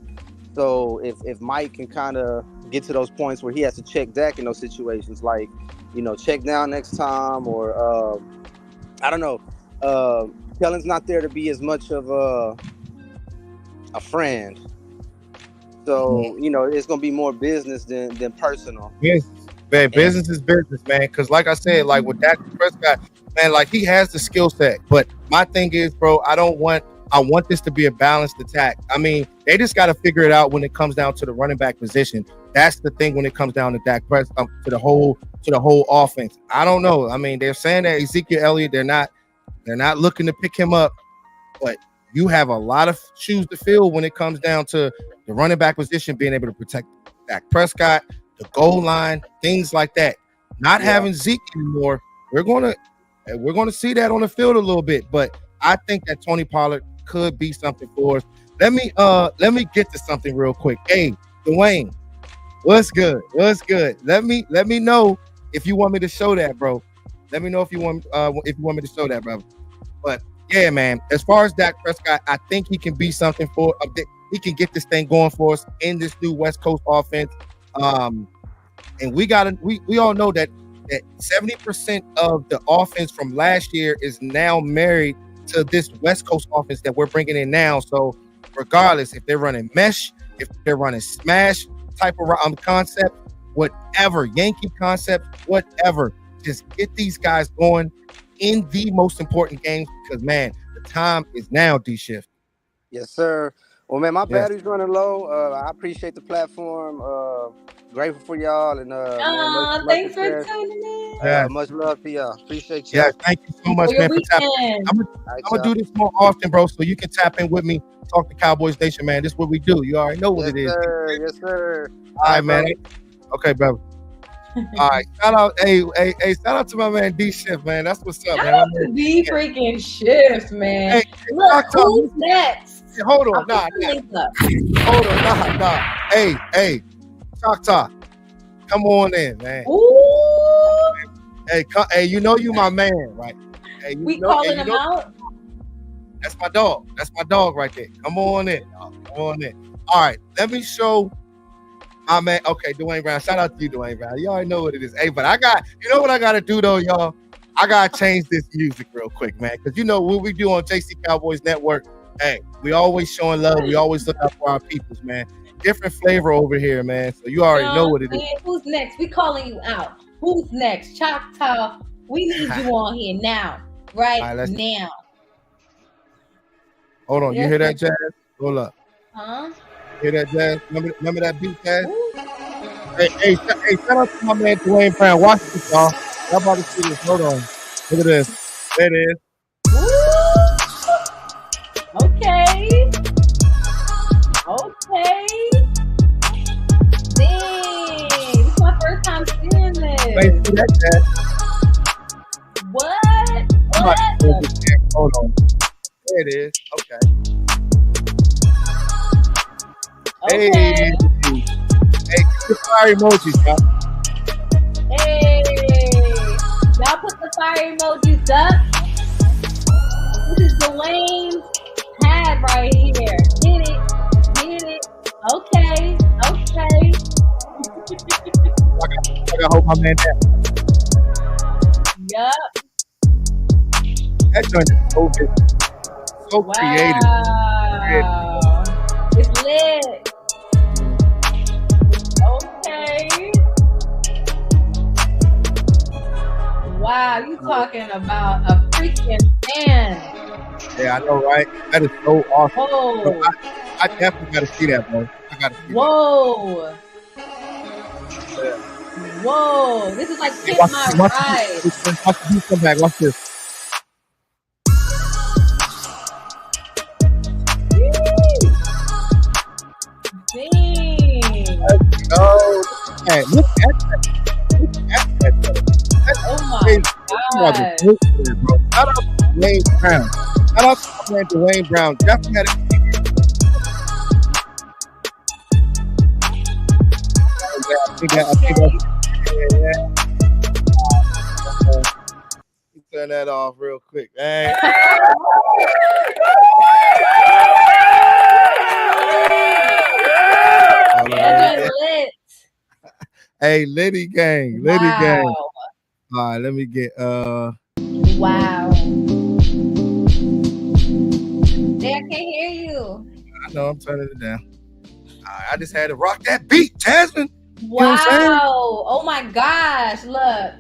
So if Mike can kind of get to those points where he has to check Dak in those situations, like, check down next time, or I don't know, Kellen's not there to be as much of a friend. So it's gonna be more business than personal. Yes, man. Business is business, man. Because like I said, like with Dak Prescott, man, like he has the skill set. But my thing is, bro, I want this to be a balanced attack. I mean, they just got to figure it out when it comes down to the running back position. That's the thing when it comes down to Dak Prescott, to the whole offense. I don't know. I mean, they're saying that Ezekiel Elliott, they're not looking to pick him up, but you have a lot of shoes to fill when it comes down to the running back position, being able to protect Dak Prescott, the goal line, things like that. Not having Zeke anymore, we're gonna see that on the field a little bit, but I think that Tony Pollard could be something for us. Let me get to something real quick. Hey, Dwayne, what's good? Let me know if you want me to show that, bro. Let me know if you want me to show that, brother. But yeah, man, as far as Dak Prescott, I think he can be something for he can get this thing going for us in this new West Coast offense. And we all know that 70% of the offense from last year is now married to this West Coast offense that we're bringing in now. So regardless if they're running mesh, if they're running smash type of concept, whatever, Yankee concept, whatever, just get these guys going in the most important games because, man, the time is now, D-Shift. Yes, sir. Well, man, my battery's running low. I appreciate the platform. Grateful for y'all. And thanks for tuning in. Much love to y'all. Appreciate y'all. Yeah, thank you so much, man, for tapping. I'm gonna do this more often, bro, so you can tap in with me, talk to Cowboys Nation, man. This is what we do. You already know what it is. Yes, sir. All right, man. Okay, brother. All right, shout out, hey, shout out to my man D-Shift, man. That's what's up, shout man. Out to D freaking Shift, man. Hey, look, who's next? Hey, hold on, nah. Hold on, nah. Hey, talk. Come on in, man. Ooh. Hey, you know you my man, right? Hey, we calling him out. That's my dog. That's my dog right there. Come on in. Come on in. All right, let me show. Man, okay, Dwayne Brown. Shout out to you, Dwayne Brown. You already know what it is. Hey, but you know what I got to do, though, y'all? I got to change this music real quick, man. Because you know what we do on JC Cowboys Network, hey, we always showing love. We always look out for our peoples, man. Different flavor over here, man. So you already know what it is. Who's next? We calling you out. Who's next? Choctaw, we need you on here now. Right now. Hold on. You hear that, Jazz? Hold up. Huh? Hear that, Jazz? Remember that beat, Jazz? Hey, shout out to my man Dwayne Brown. Watch this, y'all. Y'all about to see this. Hold on. Look at this. There it is. Okay. Dang. This is my first time seeing this. Wait, see that, Jazz? What? Hold on. There it is. Okay. Hey, get the fire emojis, y'all. Hey, y'all put the fire emojis up. This is Dwayne's pad right here. Get it. Okay. I gotta hold my man down. Yup. That joint is so good. So creative. It's lit. Okay. Wow, you talking about a freaking fan. Yeah, I know, right? That is so awesome. Whoa. Bro, I definitely got to see that, bro. I got to see Whoa. that. Yeah. Whoa. This is like Kiss Watch My watch Ride. Watch the come back. Watch this. Dang. Oh, man, look at that. Look at that. That's Oh my crazy. God. Bro. Shout out to Dwayne Brown. Shout out to my man Dwayne Brown. Definitely had turn that off real quick. Hey. Hey, Liddy gang. Liddy gang. All right, let me get Wow. Hey, I can't hear you. I know I'm turning it down. I just had to rock that beat, Jasmine. Wow. Oh my gosh. Look.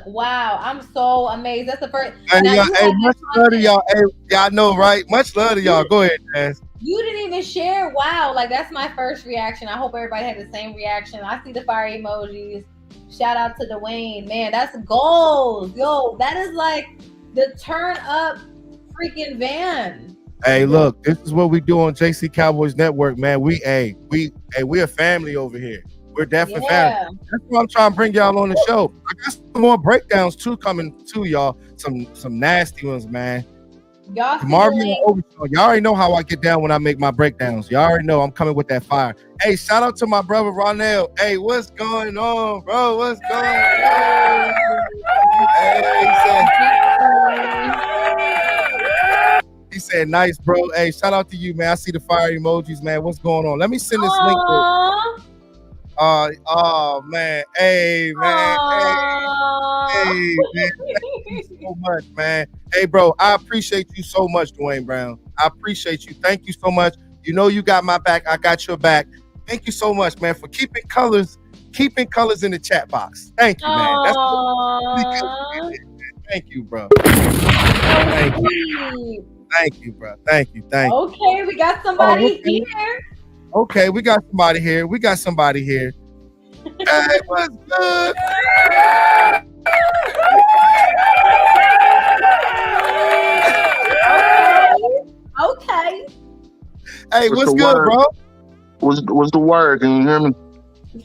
Wow. I'm so amazed. That's the first. Hey, much love to y'all. Hey, y'all know, right? Much love to y'all. Go ahead, Jazz. You didn't even share. Wow. Like, that's my first reaction. I hope everybody had the same reaction. I see the fire emojis. Shout out to Dwayne. Man, that's goals. Yo, that is like the turn up freaking van. Hey, look, this is what we do on JC Cowboys Network, man. We a family over here. We're definitely family. That's why I'm trying to bring y'all on the show. I got some more breakdowns too coming to y'all. Some nasty ones, man. Y'all already know how I get down when I make my breakdowns. Y'all already know I'm coming with that fire. Hey, shout out to my brother Ronell. Hey, what's going on, bro? What's going on? He said, nice, bro. Hey, shout out to you, man. I see the fire emojis, man. What's going on? Let me send this link. Oh man, hey man, hey man, thank you so much, man. Hey bro, I appreciate you so much, Dwayne Brown. I appreciate you. Thank you so much. You know you got my back. I got your back. Thank you so much, man, for keeping colors in the chat box. Thank you, man. Thank you, bro. Thank you, bro. Thank you. Okay, we got somebody here. Okay, we got somebody here. Hey, what's good? Okay. Hey, what's good, bro? What's the word? Can you hear me?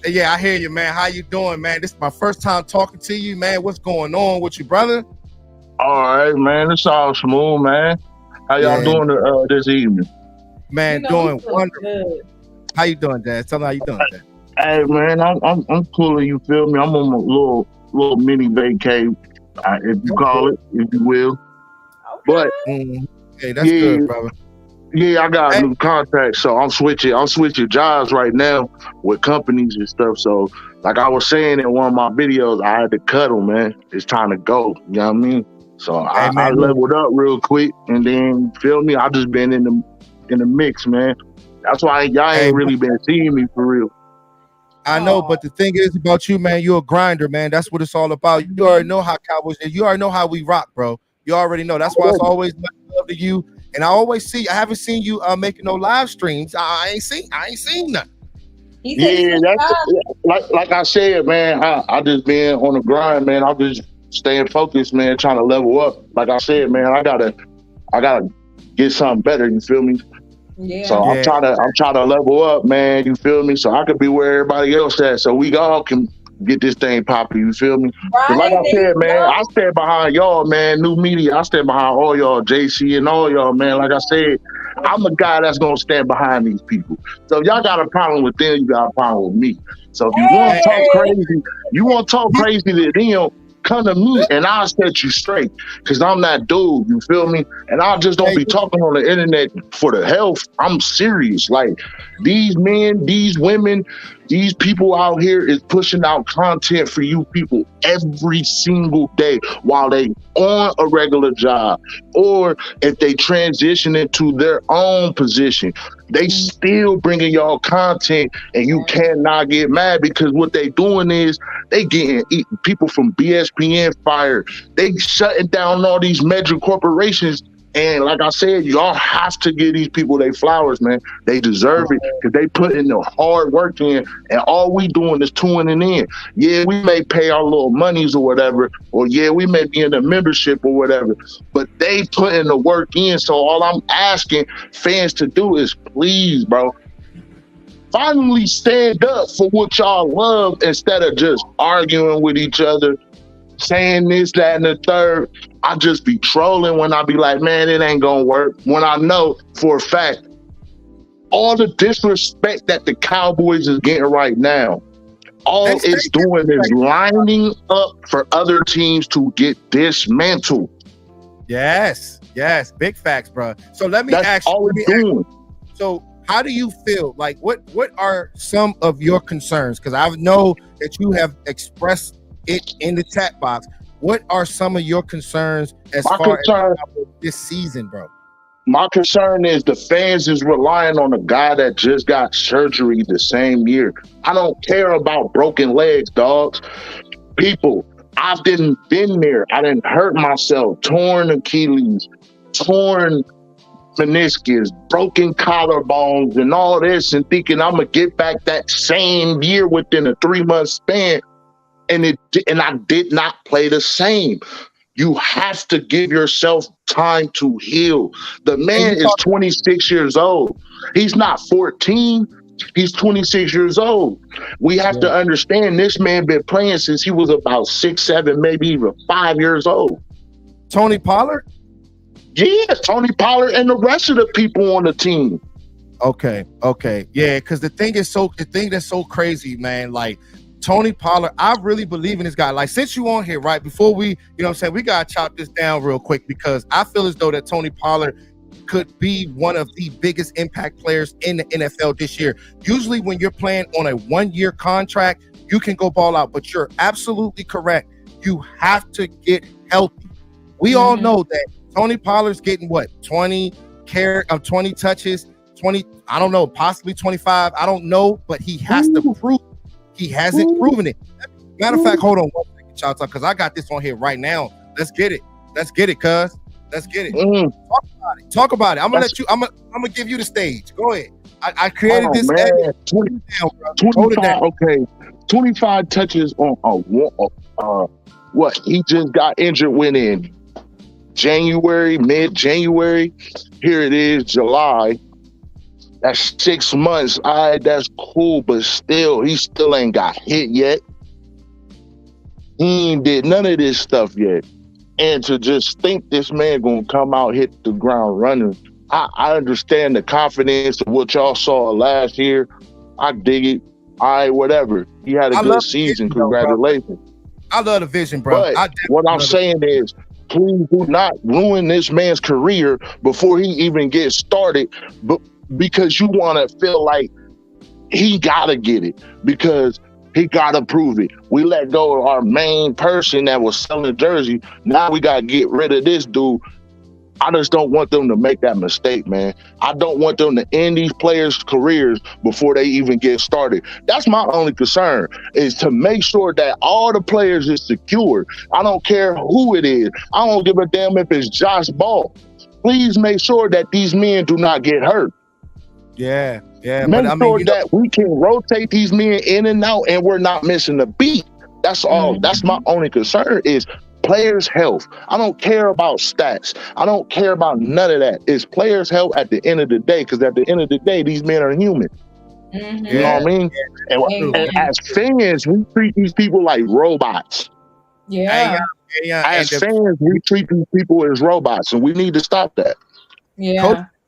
Yeah, I hear you, man. How you doing, man? This is my first time talking to you, man. What's going on with you, brother? All right, man. It's all smooth, man. How y'all doing this evening? Man, doing wonderful. Good. How you doing, Dad? Tell me how you doing, Dad. Hey, man, I'm cool. You feel me? I'm on a little mini vacay, if you call it, if you will. Okay. But hey, that's good, brother. Yeah, I got a new contract, so I'm switching jobs right now with companies and stuff. So, like I was saying in one of my videos, I had to cut them, man. It's time to go. You know what I mean? So I leveled up real quick, and then feel me? I just been in the mix, man. That's why y'all ain't really been seeing me for real. I know, but the thing is about you, man, you're a grinder, man. That's what it's all about. You already know how Cowboys is. You already know how we rock, bro. You already know. That's why it's always much love to you. And I haven't seen you making no live streams. I ain't seen nothing. Yeah, that's like I said, man. I just been on the grind, man. I'm just staying focused, man, trying to level up. Like I said, man, I gotta get something better. You feel me? Yeah. So I'm trying to level up, man. You feel me? So I could be where everybody else at. So we all can get this thing popping. You feel me? Right, like I said, man, I stand behind y'all, man. New media. I stand behind all y'all, JC and all y'all, man. Like I said, I'm the guy that's gonna stand behind these people. So if y'all got a problem with them, you got a problem with me. So if you want to talk crazy, to them, come to me and I'll set you straight, because I'm that dude, you feel me? And I just don't be talking on the internet for the health. I'm serious. Like, these men, these women, these people out here is pushing out content for you people every single day while they on a regular job, or if they transition into their own position. They still bringing y'all content, and you cannot get mad, because what they doing is They getting people from BSPN fired. They shutting down all these major corporations. And like I said, y'all have to give these people their flowers, man. They deserve it because they put in the hard work in, and all we doing is tuning in. Yeah, we may pay our little monies or whatever, or yeah, we may be in a membership or whatever, but they put in the work in. So all I'm asking fans to do is please, bro, finally stand up for what y'all love instead of just arguing with each other, saying this, that, and the third. I just be trolling when I be like, man, it ain't gonna work. When I know for a fact, all the disrespect that the Cowboys is getting right now, all it's doing is lining up for other teams to get dismantled. Yes, big facts, bro. So let me ask all you. It's doing. So how do you feel? Like, what are some of your concerns? Because I know that you have expressed it in the chat box. What are some of your concerns as far as this season, bro? My concern is the fans is relying on a guy that just got surgery the same year. I don't care about broken legs, dogs. People, I've been there. I didn't hurt myself, torn Achilles, torn meniscus, broken collarbones, and all this, and thinking I'm gonna get back that same year within a 3-month span. And I did not play the same. You have to give yourself time to heal. The man is 26 years old. He's not 14. He's 26 years old. We have to understand this man been playing since he was about 6, 7, maybe even 5 years old. Tony Pollard? Yeah, Tony Pollard and the rest of the people on the team. Okay. Yeah, because the thing that's so crazy, man, like, Tony Pollard, I really believe in this guy. Like, since you on here, right, before we, you know what I'm saying, we got to chop this down real quick because I feel as though that Tony Pollard could be one of the biggest impact players in the NFL this year. Usually when you're playing on a 1-year contract, you can go ball out, but you're absolutely correct. You have to get healthy. We all know that Tony Pollard's getting what, 20 touches, 20, I don't know, possibly 25. I don't know, but he has to prove. He hasn't proven it. Matter of fact, hold on one second, shout out, because I got this on here right now. Let's get it, cuz. Let's get it. Talk about it. I'm gonna let you. I'm gonna give you the stage. Go ahead. I created this. 25. Okay, 25 touches on what he just got injured when in mid-January. Here it is, July. That's 6 months. All right, that's cool, but he still ain't got hit yet. He ain't did none of this stuff yet. And to just think this man gonna come out, hit the ground running, I understand the confidence of what y'all saw last year. I dig it. All right, whatever. He had a good season. Congratulations. I love the vision, bro. But what I'm saying is, please do not ruin this man's career before he even gets started. But because you want to feel like he got to get it because he got to prove it. We let go of our main person that was selling the jersey. Now we got to get rid of this dude. I just don't want them to make that mistake, man. I don't want them to end these players' careers before they even get started. That's my only concern, is to make sure that all the players is secured. I don't care who it is. I don't give a damn if it's Josh Ball. Please make sure that these men do not get hurt. Yeah. Make sure that we can rotate these men in and out and we're not missing a beat. That's all. That's my only concern is players' health. I don't care about stats. I don't care about none of that. It's players' health at the end of the day, because at the end of the day, these men are human. You know what I mean? And as fans, we treat these people like robots. As fans, we treat these people as robots, and we need to stop that.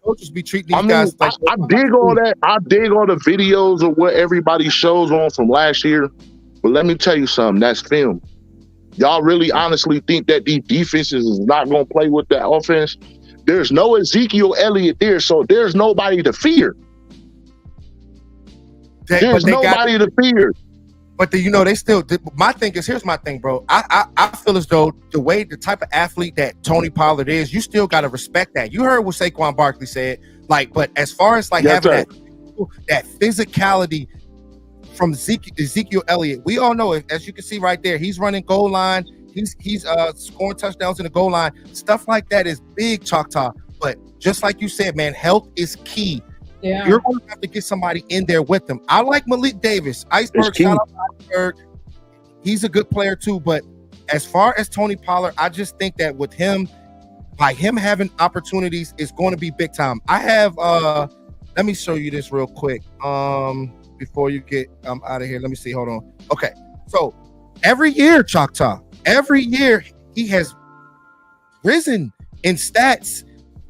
Coaches be treating these guys like I dig all that. I dig all the videos of what everybody shows on from last year. But let me tell you something, that's film. Y'all really honestly think that these defenses is not going to play with that offense? There's no Ezekiel Elliott there, so there's nobody to fear. There's nobody to fear. But they still. My thing is, here's my thing, bro. I feel as though the type of athlete that Tony Pollard is, you still got to respect that. You heard what Saquon Barkley said. Like, but as far as like having that physicality, from Ezekiel Elliott. We all know it, as you can see right there. He's running goal line. He's scoring touchdowns in the goal line. Stuff like that is big, Choctaw. But just like you said, man, health is key. Yeah. You're going to have to get somebody in there with them. I like Malik Davis. Iceberg, shout out to Iceberg. He's a good player too. But as far as Tony Pollard, I just think that with him, by him having opportunities, it's going to be big time. I have, let me show you this real quick. Before you get out of here, let me see. Hold on. Okay. So every year, Choctaw, every year he has risen in stats.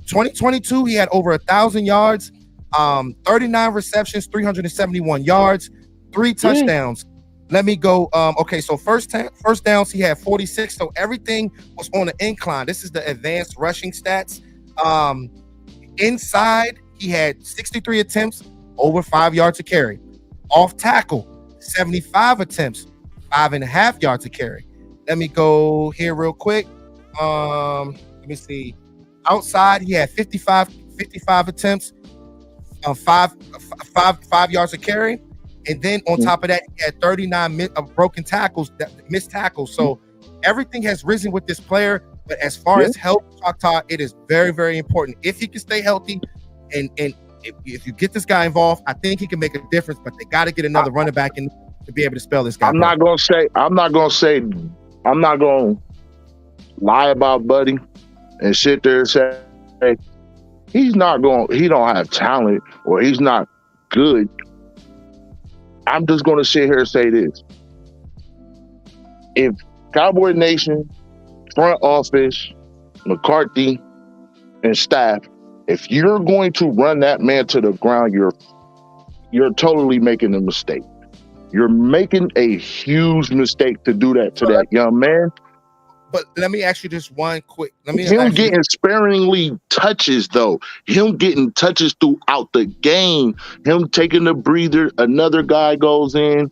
2022, he had over 1,000 yards, 39 receptions, 371 yards, 3 touchdowns. Let me go. Okay, so first downs, he had 46. So everything was on the incline. This is the advanced rushing stats. Inside, he had 63 attempts, over 5 yards to carry. Off tackle, 75 attempts, 5.5 yards to carry. Let me go here real quick. Let me see. Outside, he had 55 attempts, 5 yards to carry. And then on top of that, he had 39 broken tackles, missed tackles. So everything has risen with this player. But as far as health, Choctaw, it is very, very important. If he can stay healthy and if you get this guy involved, I think he can make a difference. But they got to get another running back in to be able to spell this guy. I'm not going to lie about Buddy and sit there and say, hey, he don't have talent or he's not good. I'm just going to sit here and say this. If Cowboy Nation, front office, McCarthy, and staff, if you're going to run that man to the ground, you're totally making a mistake. You're making a huge mistake to do that to that young man. But let me ask you this one quick. Him getting sparingly touches, though. Him getting touches throughout the game. Him taking a breather. Another guy goes in.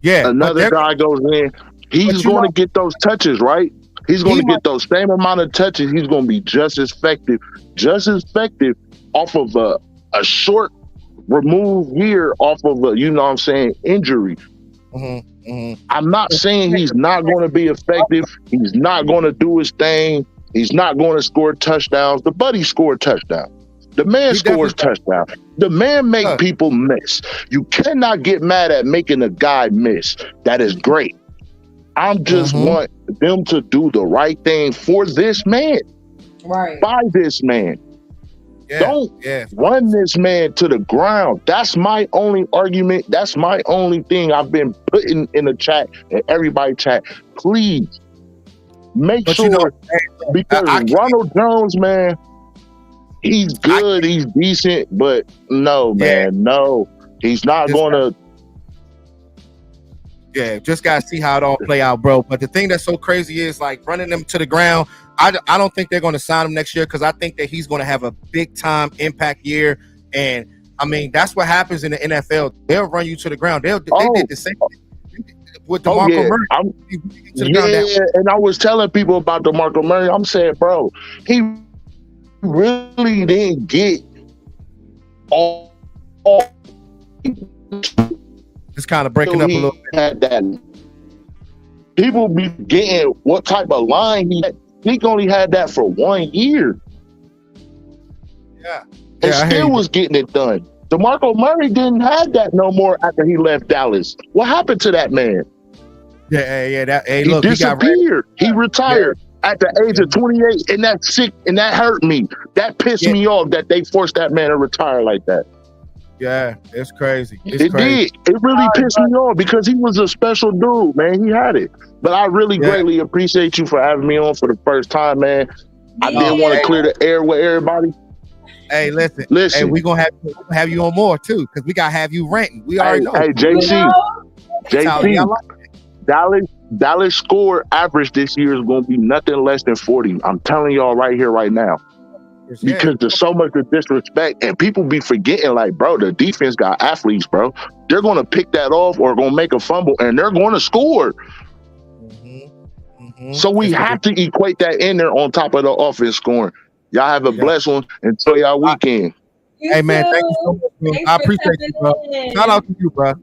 Yeah. Another guy goes in. He's going to get those touches, right? He's going to get those same amount of touches. He's going to be just as effective off of a short remove year off of a, injury. I'm not saying he's not going to be effective. He's not going to do his thing. He's not going to score touchdowns. The buddy scored touchdowns. The man scores touchdowns. The man makes people miss. You cannot get mad at making a guy miss. That is great. I just want them to do the right thing for this man. Right. By this man. Yeah, Don't run this man to the ground. That's my only argument. That's my only thing I've been putting in the chat and everybody chat. Please make sure, because Ronald Jones, man, he's good, he's decent, but no, man, no. He's not going to. Yeah, just got to see how it all play out, bro. But the thing that's so crazy is, like, running them to the ground. I don't think they're going to sign him next year because I think that he's going to have a big-time impact year. And, I mean, that's what happens in the NFL. They'll run you to the ground. They did the same thing with DeMarco Murray. And I was telling people about DeMarco Murray. I'm saying, bro, he really didn't get all it's kind of breaking up a little bit. Had that. People be getting what type of line he had. He only had that for 1 year. Yeah. And still was getting it done. DeMarco Murray didn't have that no more after he left Dallas. What happened to that man? He disappeared. He retired at the age of 28, and that's sick, and that hurt me. That pissed me off that they forced that man to retire like that. Yeah, it's crazy. It did. It really pissed me off because he was a special dude, man. He had it. But I really greatly appreciate you for having me on for the first time, man. I didn't want to clear the air with everybody. Hey, listen. Hey, we're going to have you on more, too, because we got to have you ranting. We already know. Hey, JC, Dallas score average this year is going to be nothing less than 40. I'm telling y'all right here, right now. Because there's so much of disrespect, and people be forgetting, like, bro, the defense got athletes, bro. They're going to pick that off or going to make a fumble, and they're going to score. So we have to equate that in there on top of the offense scoring. Y'all have a blessed one. Enjoy y'all weekend. You Hey man, thank you so too. much, bro. Thanks I for appreciate you, bro. tapping in. Shout out to you, bro.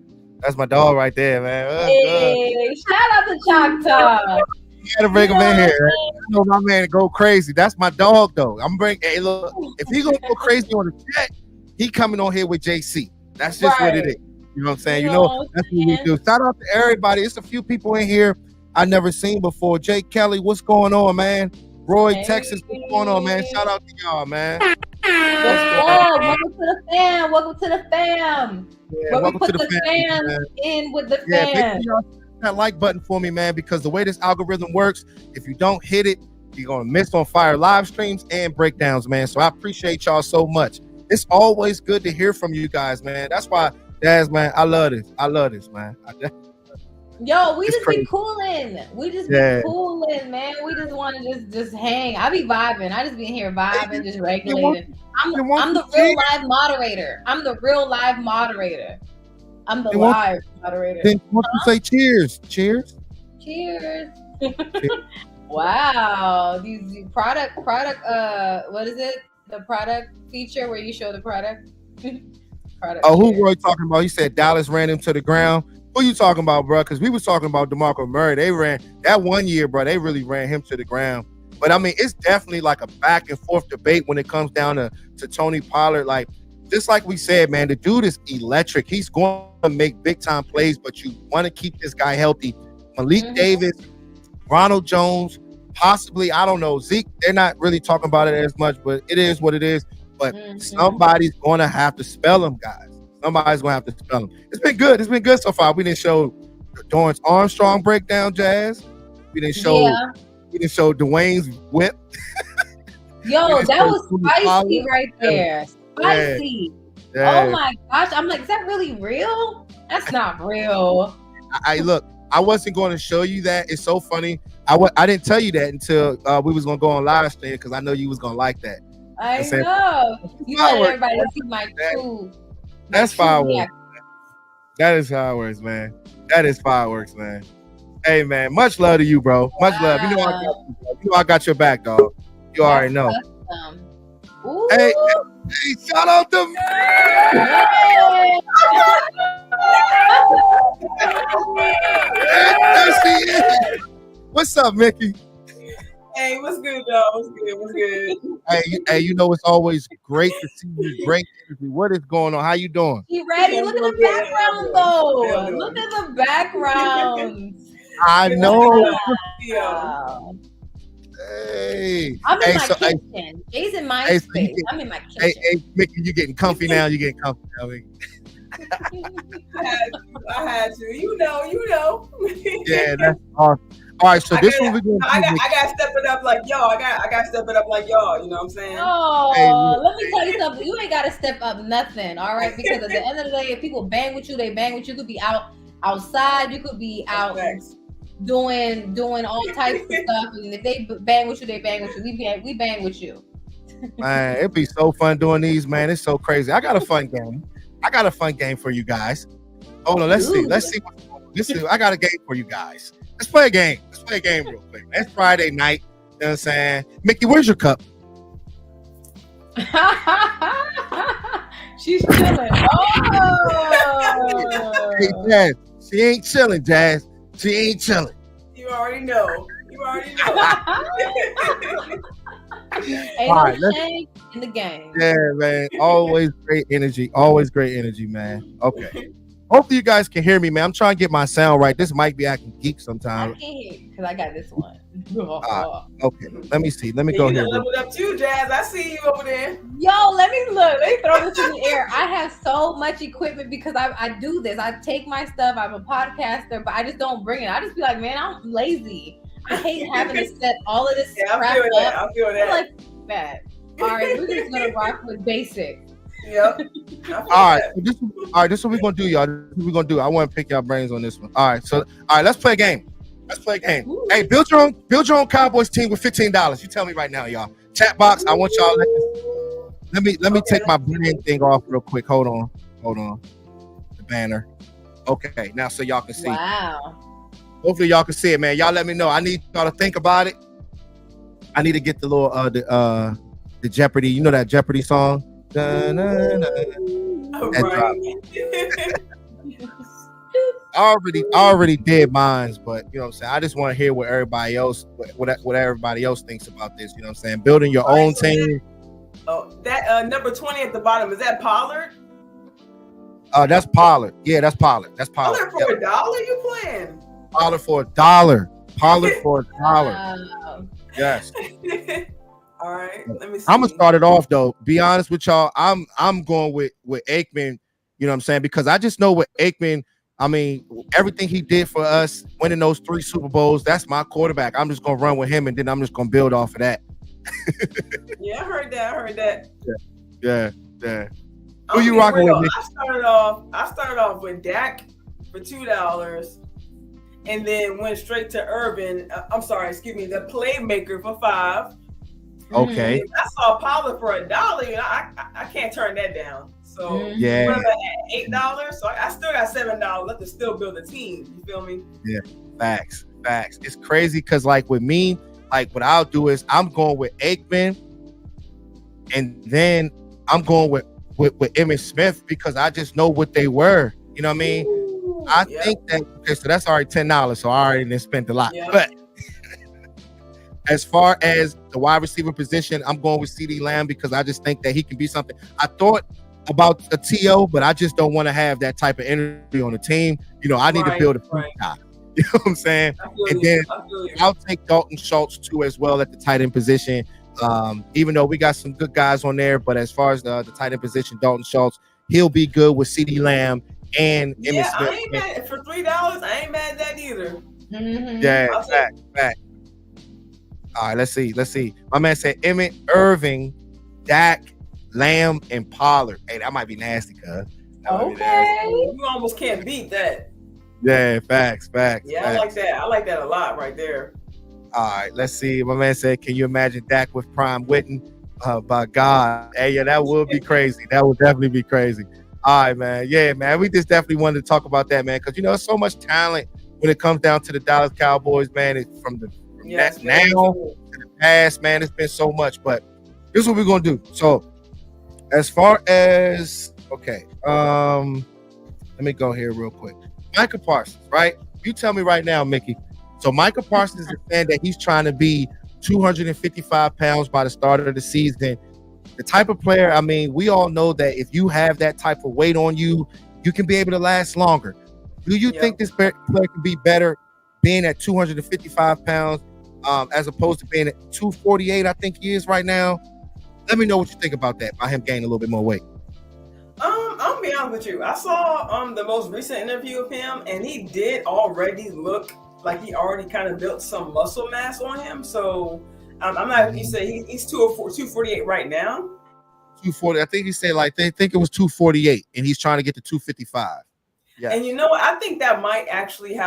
That's my dog right there, man. Hey, shout out to Choctaw. You gotta bring him in You know here. I know my man go crazy. That's my dog, though. I'm bringing. Hey, look, if he gonna go crazy on the chat, he coming on here with JC. That's just what it is. You know what I'm saying? You know that's what we do. Shout out to everybody. It's a few people in here I never seen before. Jake Kelly, what's going on, man? Roy, Texas, what's going on, man? Shout out to y'all, man. What's up? Welcome to the fam. Welcome to the fam. Yeah, Where we welcome put to the the fam, fam in with the Yeah, fam. make sure y'all hit that like button for me, man, because the way this algorithm works, if you don't hit it, you're gonna miss on fire live streams and breakdowns, man. So I appreciate y'all so much. It's always good to hear from you guys, man. That's why, Daz, man, I love this, man. Yo, we It's just crazy. be cooling. We just Yeah. be cooling, man. We just want to just hang. I be vibing. I just be in here vibing, just regulating. I'm the real live moderator. I'm the live moderator. Then won't you say cheers? Cheers. Cheers. Wow. These product, what is it? The product feature where you show the product? Product Oh, who share. Roy talking about? He said Dallas ran him to the ground. Who you talking about, bro? Because we was talking about DeMarco Murray. They ran that 1 year, bro. They really ran him to the ground. But I mean, it's definitely like a back and forth debate when it comes down to Tony Pollard. Like, just like we said, man, the dude is electric. He's going to make big time plays, but you want to keep this guy healthy. Malik Davis, Ronald Jones, possibly, I don't know, Zeke. They're not really talking about it as much, but it is what it is. But somebody's going to have to spell them, guys. Somebody's going to have to spell them. It's been good. It's been good so far. We didn't show Dorrance Armstrong breakdown, Jazz. We didn't show Dwayne's whip. Yo, that was spicy right there. Spicy. Yeah. Oh my gosh. I'm like, is that really real? That's not real. Look, I wasn't going to show you that. It's so funny. I didn't tell you that until we was going to go on live stream because I know you was going to like that. I know. You want everybody to see my true. That's fireworks. That is fireworks, man. That is fireworks, man. Hey, man, much love to you, bro. Much love. You know I got you, bro. You know I got your back, dog. You already know. Hey, shout out to me. What's up, Mickey? Hey, what's good, dog? What's good? Hey, you know it's always great to see you. Great energy. What is going on? How you doing? You ready? Look at the background, though. Look at the background. I know. Wow. Hey, I'm in my kitchen. Jay's in my space. I'm in my kitchen. Hey, Mickey, you getting comfy now? You getting comfy now? I had you. You know. Yeah, that's awesome. All right, so this one we're going to do. I got to step it up like y'all. I got to step it up like y'all. You know what I'm saying? Oh, let me tell you something. You ain't got to step up nothing, all right? Because at the end of the day, if people bang with you, they bang with you. You could be outside. You could be out doing all types of stuff. And if they bang with you, they bang with you. We bang with you. Man, it'd be so fun doing these, man. It's so crazy. I got a fun game for you guys. Hold on, let's see. I got a game for you guys. Let's play a game. Real quick. It's Friday night. You know what I'm saying? Mickey, where's your cup? She's chilling. Hey, Jazz. She ain't chilling, Jazz. She ain't chilling. You already know. Ain't no shame in the game. Yeah, man. Always great energy. Man. Okay. Hopefully you guys can hear me, man. I'm trying to get my sound right. This might be acting geek sometimes. I can't hear you because I got this one. Okay. Let me see. Let me go here. Leveled up too, Jazz. I see you over there. Yo, let me throw this in the air. I have so much equipment because I do this. I take my stuff. I'm a podcaster, but I just don't bring it. I just be like, man, I'm lazy. I hate having to set all of this crap up. I feel that. I'm like that. All right, we're just gonna rock with basics. Yep. All right, this is what we're gonna do, y'all. This is what we're gonna do. I want to pick y'all brains on this one. All right, let's play a game. Ooh. Hey, build your own Cowboys team with $15. You tell me right now, y'all. Chat box. I want y'all. Let me take my brand thing off real quick. Hold on. The banner. Okay, now so y'all can see. Wow. Hopefully y'all can see it, man. Y'all let me know. I need y'all to think about it. I need to get the little the Jeopardy. You know that Jeopardy song? That drop. Right. I already did mines, but you know what I'm saying. I just want to hear what everybody else, what everybody else thinks about this. You know what I'm saying. Building your own team. That number 20 at the bottom, is that Pollard? That's Pollard. Yeah, that's Pollard. That's Pollard. Pollard for $1? You playing? Pollard for $1. Pollard for $1. Wow. Yes. All right. Let me see. I'm gonna start it off though. Be honest with y'all. I'm going with Aikman. You know what I'm saying? Because I just know with Aikman. I mean, everything he did for us, winning those 3 Super Bowls, that's my quarterback. I'm just going to run with him, and then I'm just going to build off of that. Yeah, I heard that. Yeah. Who you rocking with? I started off with Dak for $2, and then went straight to Urban. The Playmaker for $5. Okay. I saw Pollard for $1. I can't turn that down. So yeah, what about $8? So I still got $7 left to still build a team. You feel me? Yeah, facts. It's crazy because like with me, like what I'll do is I'm going with Aikman, and then I'm going with Emmitt Smith because I just know what they were. You know what I mean? Ooh, I think that so that's already $10. So I already didn't spend a lot. Yep. But as far as the wide receiver position, I'm going with CeeDee Lamb because I just think that he can be something. I thought about a TO, but I just don't want to have that type of energy on the team. You know, I need to build a guy. You know what I'm saying? And then I'll take Dalton Schultz too as well at the tight end position. Even though we got some good guys on there, but as far as the tight end position, Dalton Schultz, he'll be good with CeeDee Lamb and Emmitt Smith. I ain't mad for $3. I ain't mad at that either. Mm-hmm. Yeah, fact. All right, let's see. My man said Emmett, Irving, Dak, Lamb, and Pollard. Hey, that might be nasty, cuz. Okay. You almost can't beat that. Yeah, facts. Yeah, facts. I like that. I like that a lot right there. All right, let's see. My man said, can you imagine Dak with Prime Witten? By God. Hey, yeah, that would be crazy. That would definitely be crazy. All right, man. Yeah, man. We just definitely wanted to talk about that, man, because, you know, there's so much talent when it comes down to the Dallas Cowboys, man. It's from now to the past, man. It's been so much, but this is what we're going to do. So, as far as let me go here real quick. Micah Parsons, right? You tell me right now, Mickey. So Micah Parsons is saying that he's trying to be 255 pounds by the start of the season. The type of player, I mean, we all know that if you have that type of weight on you, you can be able to last longer. Do you think this player can be better being at 255 pounds as opposed to being at 248, I think he is right now? Let me know what you think about that, by him gaining a little bit more weight. I'll be honest with you. I saw the most recent interview of him, and he did already look like he already kind of built some muscle mass on him. So I'm not. You say he's 248 right now. 240. I think he said like they think it was 248, and he's trying to get to 255. Yeah. And you know what? I think that might actually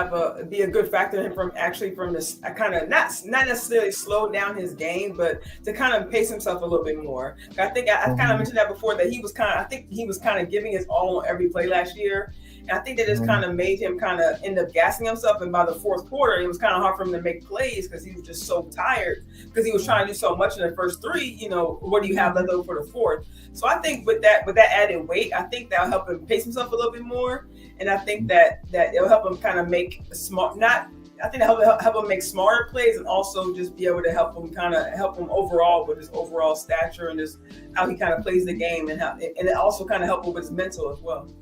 be a good factor in from this kind of not necessarily slow down his game, but to kind of pace himself a little bit more. I think I kind of mentioned that before, that he was kind of giving his all on every play last year. And I think that just kind of made him kind of end up gassing himself. And by the fourth quarter, it was kind of hard for him to make plays because he was just so tired, because he was trying to do so much in the first three. You know, what do you have left over for the fourth? So I think with that added weight, I think that'll help him pace himself a little bit more. And I think that it'll help him kind of make help him make smarter plays, and also just be able to help him overall with his overall stature and just how he kind of plays the game, and it also kind of help him with his mental as well.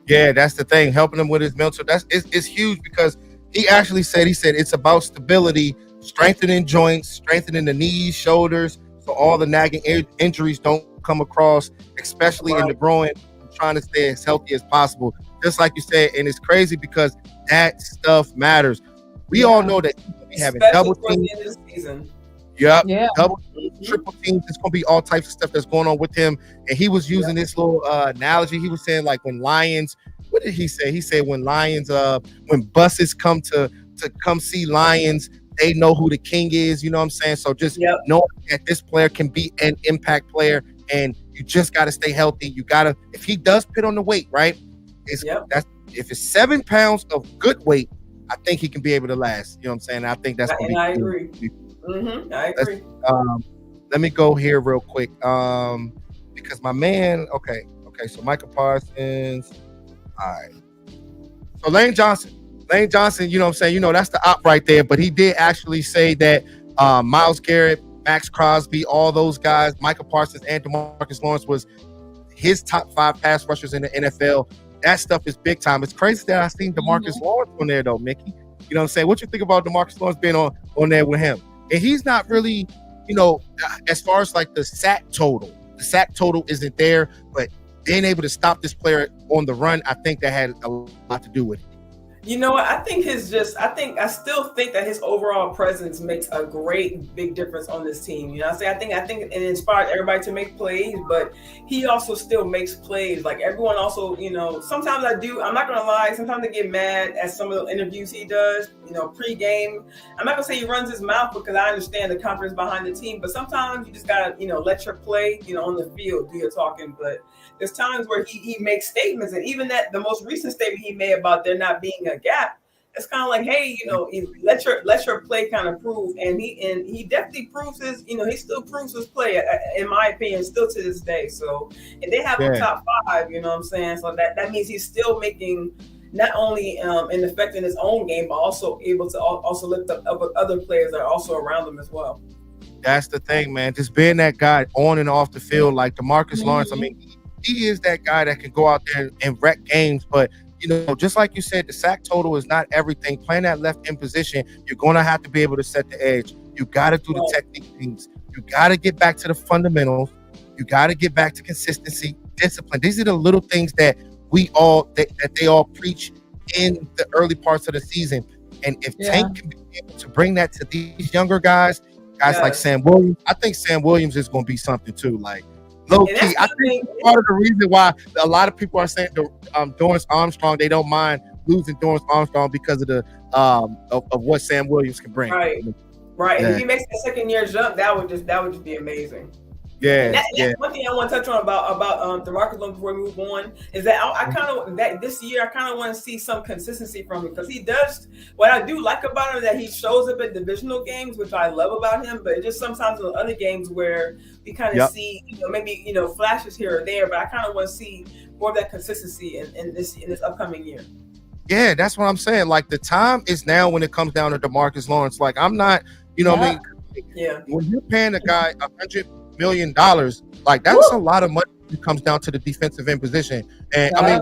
Yeah, that's the thing, helping him with his mental. It's huge, because he actually said it's about stability, strengthening joints, strengthening the knees, shoulders, so all the nagging injuries don't come across, especially in the groin. Trying to stay as healthy as possible, just like you said. And it's crazy because that stuff matters. We all know that he's gonna be having double teams. Yep. Yeah. Double teams, triple teams. It's gonna be all types of stuff that's going on with him. And he was using this little analogy. He was saying, like, when lions, what did he say? He said when when buses come to come see lions, they know who the king is. You know what I'm saying? So just knowing that this player can be an impact player, and you just got to stay healthy. You got to, if he does put on the weight, right? If it's 7 pounds of good weight, I think he can be able to last. You know what I'm saying? I think that's. And I agree. I agree. Let me go here real quick. because my man, okay, so Micah Parsons, all right. So Lane Johnson, you know what I'm saying? You know, that's the op right there, but he did actually say that Myles Garrett, Max Crosby, all those guys, Micah Parsons and DeMarcus Lawrence was his top 5 pass rushers in the NFL. That stuff is big time. It's crazy that I seen DeMarcus Lawrence on there though, Mickey. You know what I'm saying? What you think about DeMarcus Lawrence being on there with him? And he's not really, you know, as far as like the sack total isn't there, but being able to stop this player on the run, I think that had a lot to do with it. You know what? I still think that his overall presence makes a great big difference on this team. You know what I'm saying? I think it inspired everybody to make plays, but he also still makes plays. Like everyone also, you know, sometimes I'm not gonna lie, sometimes I get mad at some of the interviews he does, you know, pre-game. I'm not gonna say he runs his mouth because I understand the confidence behind the team, but sometimes you just gotta, you know, let your play, you know, on the field do your talking. But there's times where he makes statements, and even that the most recent statement he made about there not being a gap, it's kind of like, hey, you know, let your play kind of prove, and he definitely proves his, you know, he still proves his play, in my opinion, still to this day. So, and they have a top 5, you know what I'm saying? So that means he's still making not only an effect in his own game, but also able to also lift up other players that are also around him as well. That's the thing, man. Just being that guy on and off the field, like DeMarcus Lawrence. I mean, he is that guy that can go out there and wreck games, but you know, just like you said, the sack total is not everything. Playing that left end position, you're going to have to be able to set the edge. You got to do the technique things. You got to get back to the fundamentals. You got to get back to consistency, discipline. These are the little things that that they all preach in the early parts of the season. And if Tank can be able to bring that to these younger guys like Sam Williams, I think Sam Williams is going to be something too. Like, low key, I think part of the reason why a lot of people are saying Dorrance Armstrong, they don't mind losing Dorrance Armstrong because of the of what Sam Williams can bring. Right. Yeah. If he makes the second year jump, that would just be amazing. Yeah. That's one thing I want to touch on about DeMarcus Lawrence before we move on is that I kind of that this year I kind of want to see some consistency from him, because he does what I do like about him, that he shows up at divisional games, which I love about him, but just sometimes in other games where we kind of see, you know, maybe, you know, flashes here or there, but I kind of want to see more of that consistency in this upcoming year. Yeah, that's what I'm saying. Like, the time is now when it comes down to DeMarcus Lawrence. Like, I'm not, you know what I mean? Yeah. When you're paying a guy $100 million, like, that's a lot of money when it comes down to the defensive end position. And I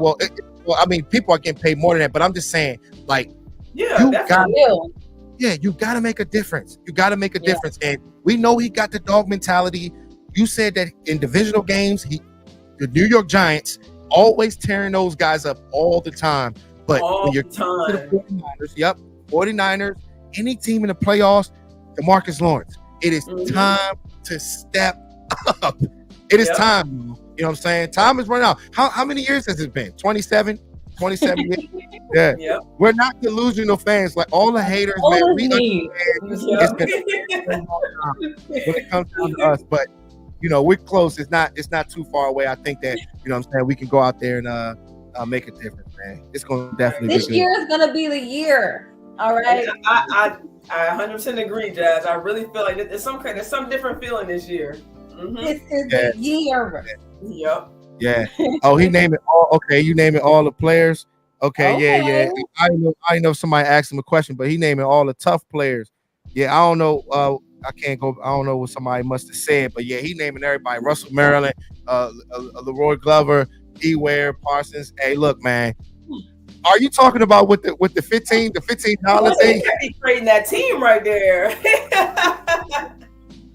mean, people are getting paid more than that, but I'm just saying, like, you got to make a difference. You got to make a difference. And we know he got the dog mentality. You said that in divisional games, the New York Giants always tearing those guys up all the time. But when you're to the 49ers, any team in the playoffs, DeMarcus Lawrence, it is time to step up. It is time. You know what I'm saying? Time is running out. How many years has it been? 27 years? Yeah. We're not delusional fans. Like, all the haters, man, we understand when it comes down to us. But, you know, we're close. It's not too far away. I think that, you know what I'm saying, we can go out there and make a difference, man. It's going to definitely this year is going to be the year. All right. I 100% agree, Jazz. I really feel like there's some different feeling this year. This is the year. Yep. Yeah. Oh, he named it all. Okay, you name it all the players. Okay. Yeah. I know somebody asked him a question, but he named it all the tough players. Yeah, I don't know. I can't go. I don't know what somebody must have said, but yeah, he naming everybody: Russell Maryland, Leroy Glover, Eware, Parsons. Hey, look, man. Are you talking about with the $15 thing? He's creating that team right there.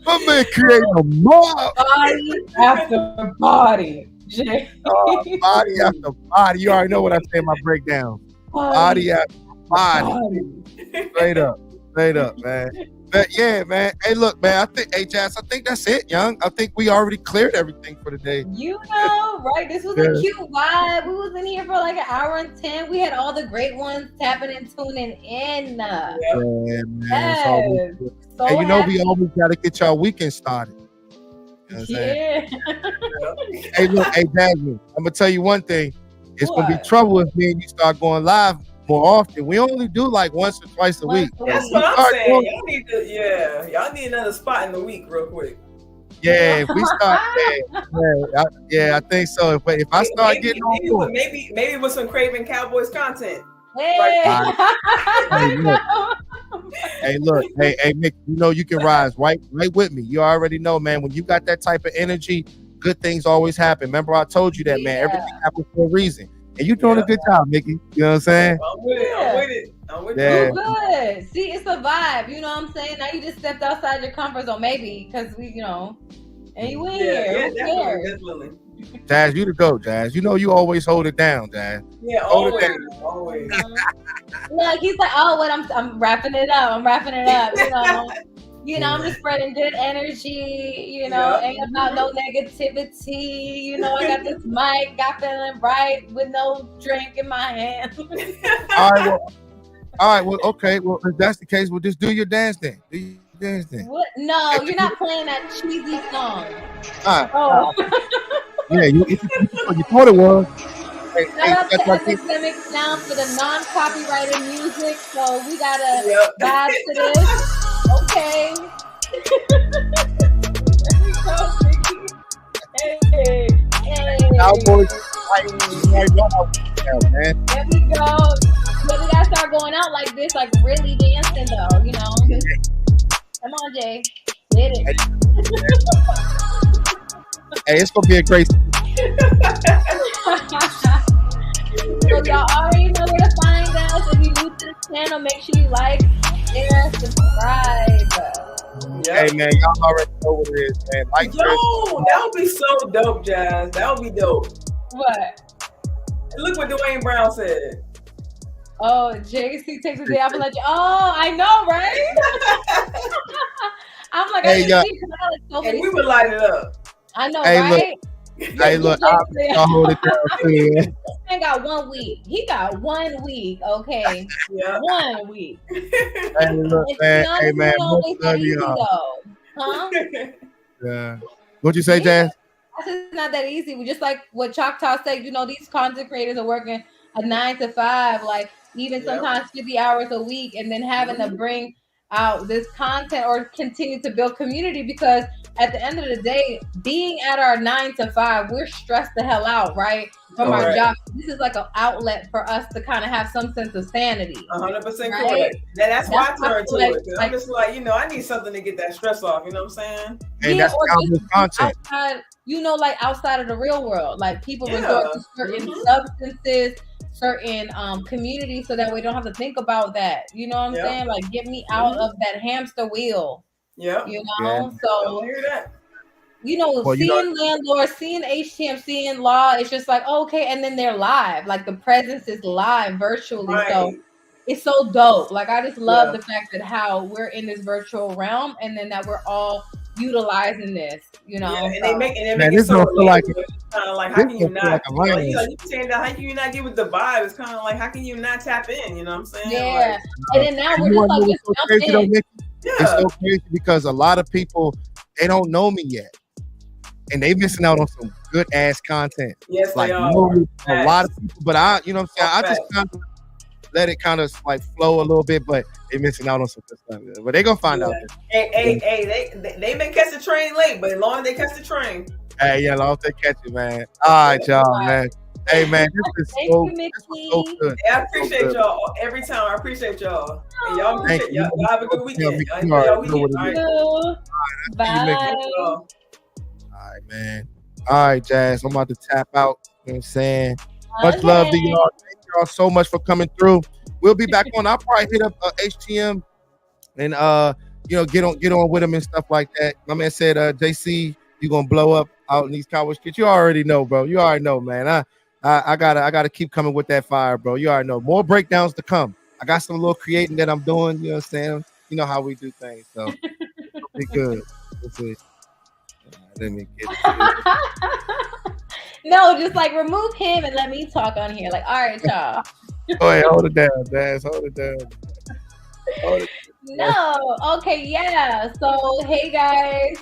My man creating a mob. Body after body. Body after body. You already know what I say in my breakdown. Body after body. Straight up, man. But yeah, man. Hey, look, man. Jazz, I think that's it, young. I think we already cleared everything for the day. You know, right? This was a cute vibe. We was in here for like an hour and 10. We had all the great ones tapping and tuning in. Yeah, man. Yes. So and you know, we always got to get y'all weekend started. You know what I'm saying? Hey, look, Jasmine, I'm gonna tell you one thing. It's gonna be trouble if me and you start going live more often. We only do like once or twice a week. That's what I'm saying. Y'all need another spot in the week real quick. Yeah, if we start, I think so. If I start getting on board, maybe with some Craven Cowboys content. Hey, hey, look, hey, Mick, you know you can rise right with me. You already know, man. When you got that type of energy, good things always happen. Remember, I told you that, man. Everything happens for a reason, and you're doing a good job, Mickey. You know what I'm saying? I'm with it. Yeah. You good. See, it's a vibe. You know what I'm saying? Now you just stepped outside your comfort zone, maybe, because we, and you in here. Yeah, definitely. Jazz, you the go, Jazz. You know you always hold it down, Jazz. Yeah, hold always. it down. Always. Look, he's like, oh, what? I'm wrapping it up. I'm just spreading good energy. Ain't about no negativity. I got this mic, got feeling right with no drink in my hand. All right, well, okay. Well, if that's the case, we'll just do your dance then. What? No, you're not playing that cheesy song. Yeah, you thought it was. Shout out to Epidemic Sound for the non-copyrighted music. So we gotta vibe to this. Okay. Hey. Cowboys. There we go. But we gotta start going out like this, like really dancing though. Come on, Jay. Get it. Hey, it's gonna be a great. So y'all already know where to find us. If you're new to the channel, make sure you like, share, subscribe. Hey man, y'all already know what it is, man. Like, that would be so dope, Jazz. That would be dope. What? Look what Dwayne Brown said. Oh, JC takes a day off and let you. Oh, I know, right? I'm like, hey, and we would light it up. I know, right? Look, I'll hold it down for you. I got 1 week. He got 1 week, okay? Yeah. 1 week. Hey, look, man. Hey, man. Huh? Yeah. What'd you say, Jazz? It's not that easy. We just like what Choctaw said, these content creators are working a 9 to 5, like even sometimes 50 hours a week, and then having to bring out this content or continue to build community, because at the end of the day, being at our 9 to 5, we're stressed the hell out, right? From our job. This is like an outlet for us to kind of have some sense of sanity. 100% correct. That's why I turned to it. I'm just like, I need something to get that stress off. You know what I'm saying? And that's content. Outside of the real world, like people resort to certain substances, certain communities, so that we don't have to think about that. You know what I'm saying? Like, get me out of that hamster wheel. Yeah. So hear that. Seeing landlords, seeing HTM, seeing law, it's just like, okay, and then they're live. Like the presence is live virtually. Right. So it's so dope. Like I just love the fact that how we're in this virtual realm, and then that we're all utilizing this, and they make it so like kind of like how can you not you saying that how can you not get with the vibe? It's kind of like how can you not tap in? You know what I'm saying? Yeah. And then now we're just like it's so crazy because a lot of people, they don't know me yet, and they missing out on some good ass content. Yes, like they are. A lot of people, but I just kind of let it kind of like flow a little bit, but they're missing out on some good stuff. But they gonna find out. Hey, they may catch the train late, but as long as they catch the train. Hey, as long as they catch it, man. All right, y'all, man. Hey, man, this is so good. Hey, I appreciate y'all every time. I appreciate y'all. And y'all appreciate y'all. Y'all have a good weekend. Bye. All right, man. All right, Jazz. I'm about to tap out. You know what I'm saying? Much love to y'all. Thank y'all so much for coming through. We'll be back on. I'll probably hit up HTM and get on with them and stuff like that. My man said, JC, you gonna blow up out in these Cowboys kids. You already know, bro. You already know, man. I gotta keep coming with that fire, bro. You already know. More breakdowns to come. I got some little creating that I'm doing. You know what I'm saying? You know how we do things, so it'll be good. Let's see. Let me get it. No, just like remove him and let me talk on here. Like, all right, y'all. Go ahead, hold it down, Daz. Hold it down. Hold it down. No, okay, yeah. So, hey guys.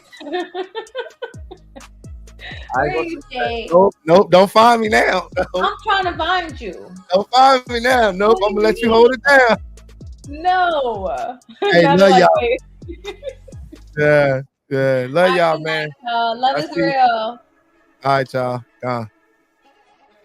Nope, don't find me now. Nope. I'm trying to find you. Don't find me now. Nope, I'm gonna let you hold it down. No. Hey, love y'all. Yeah. Yeah, love y'all, man. Love is real. All right, y'all.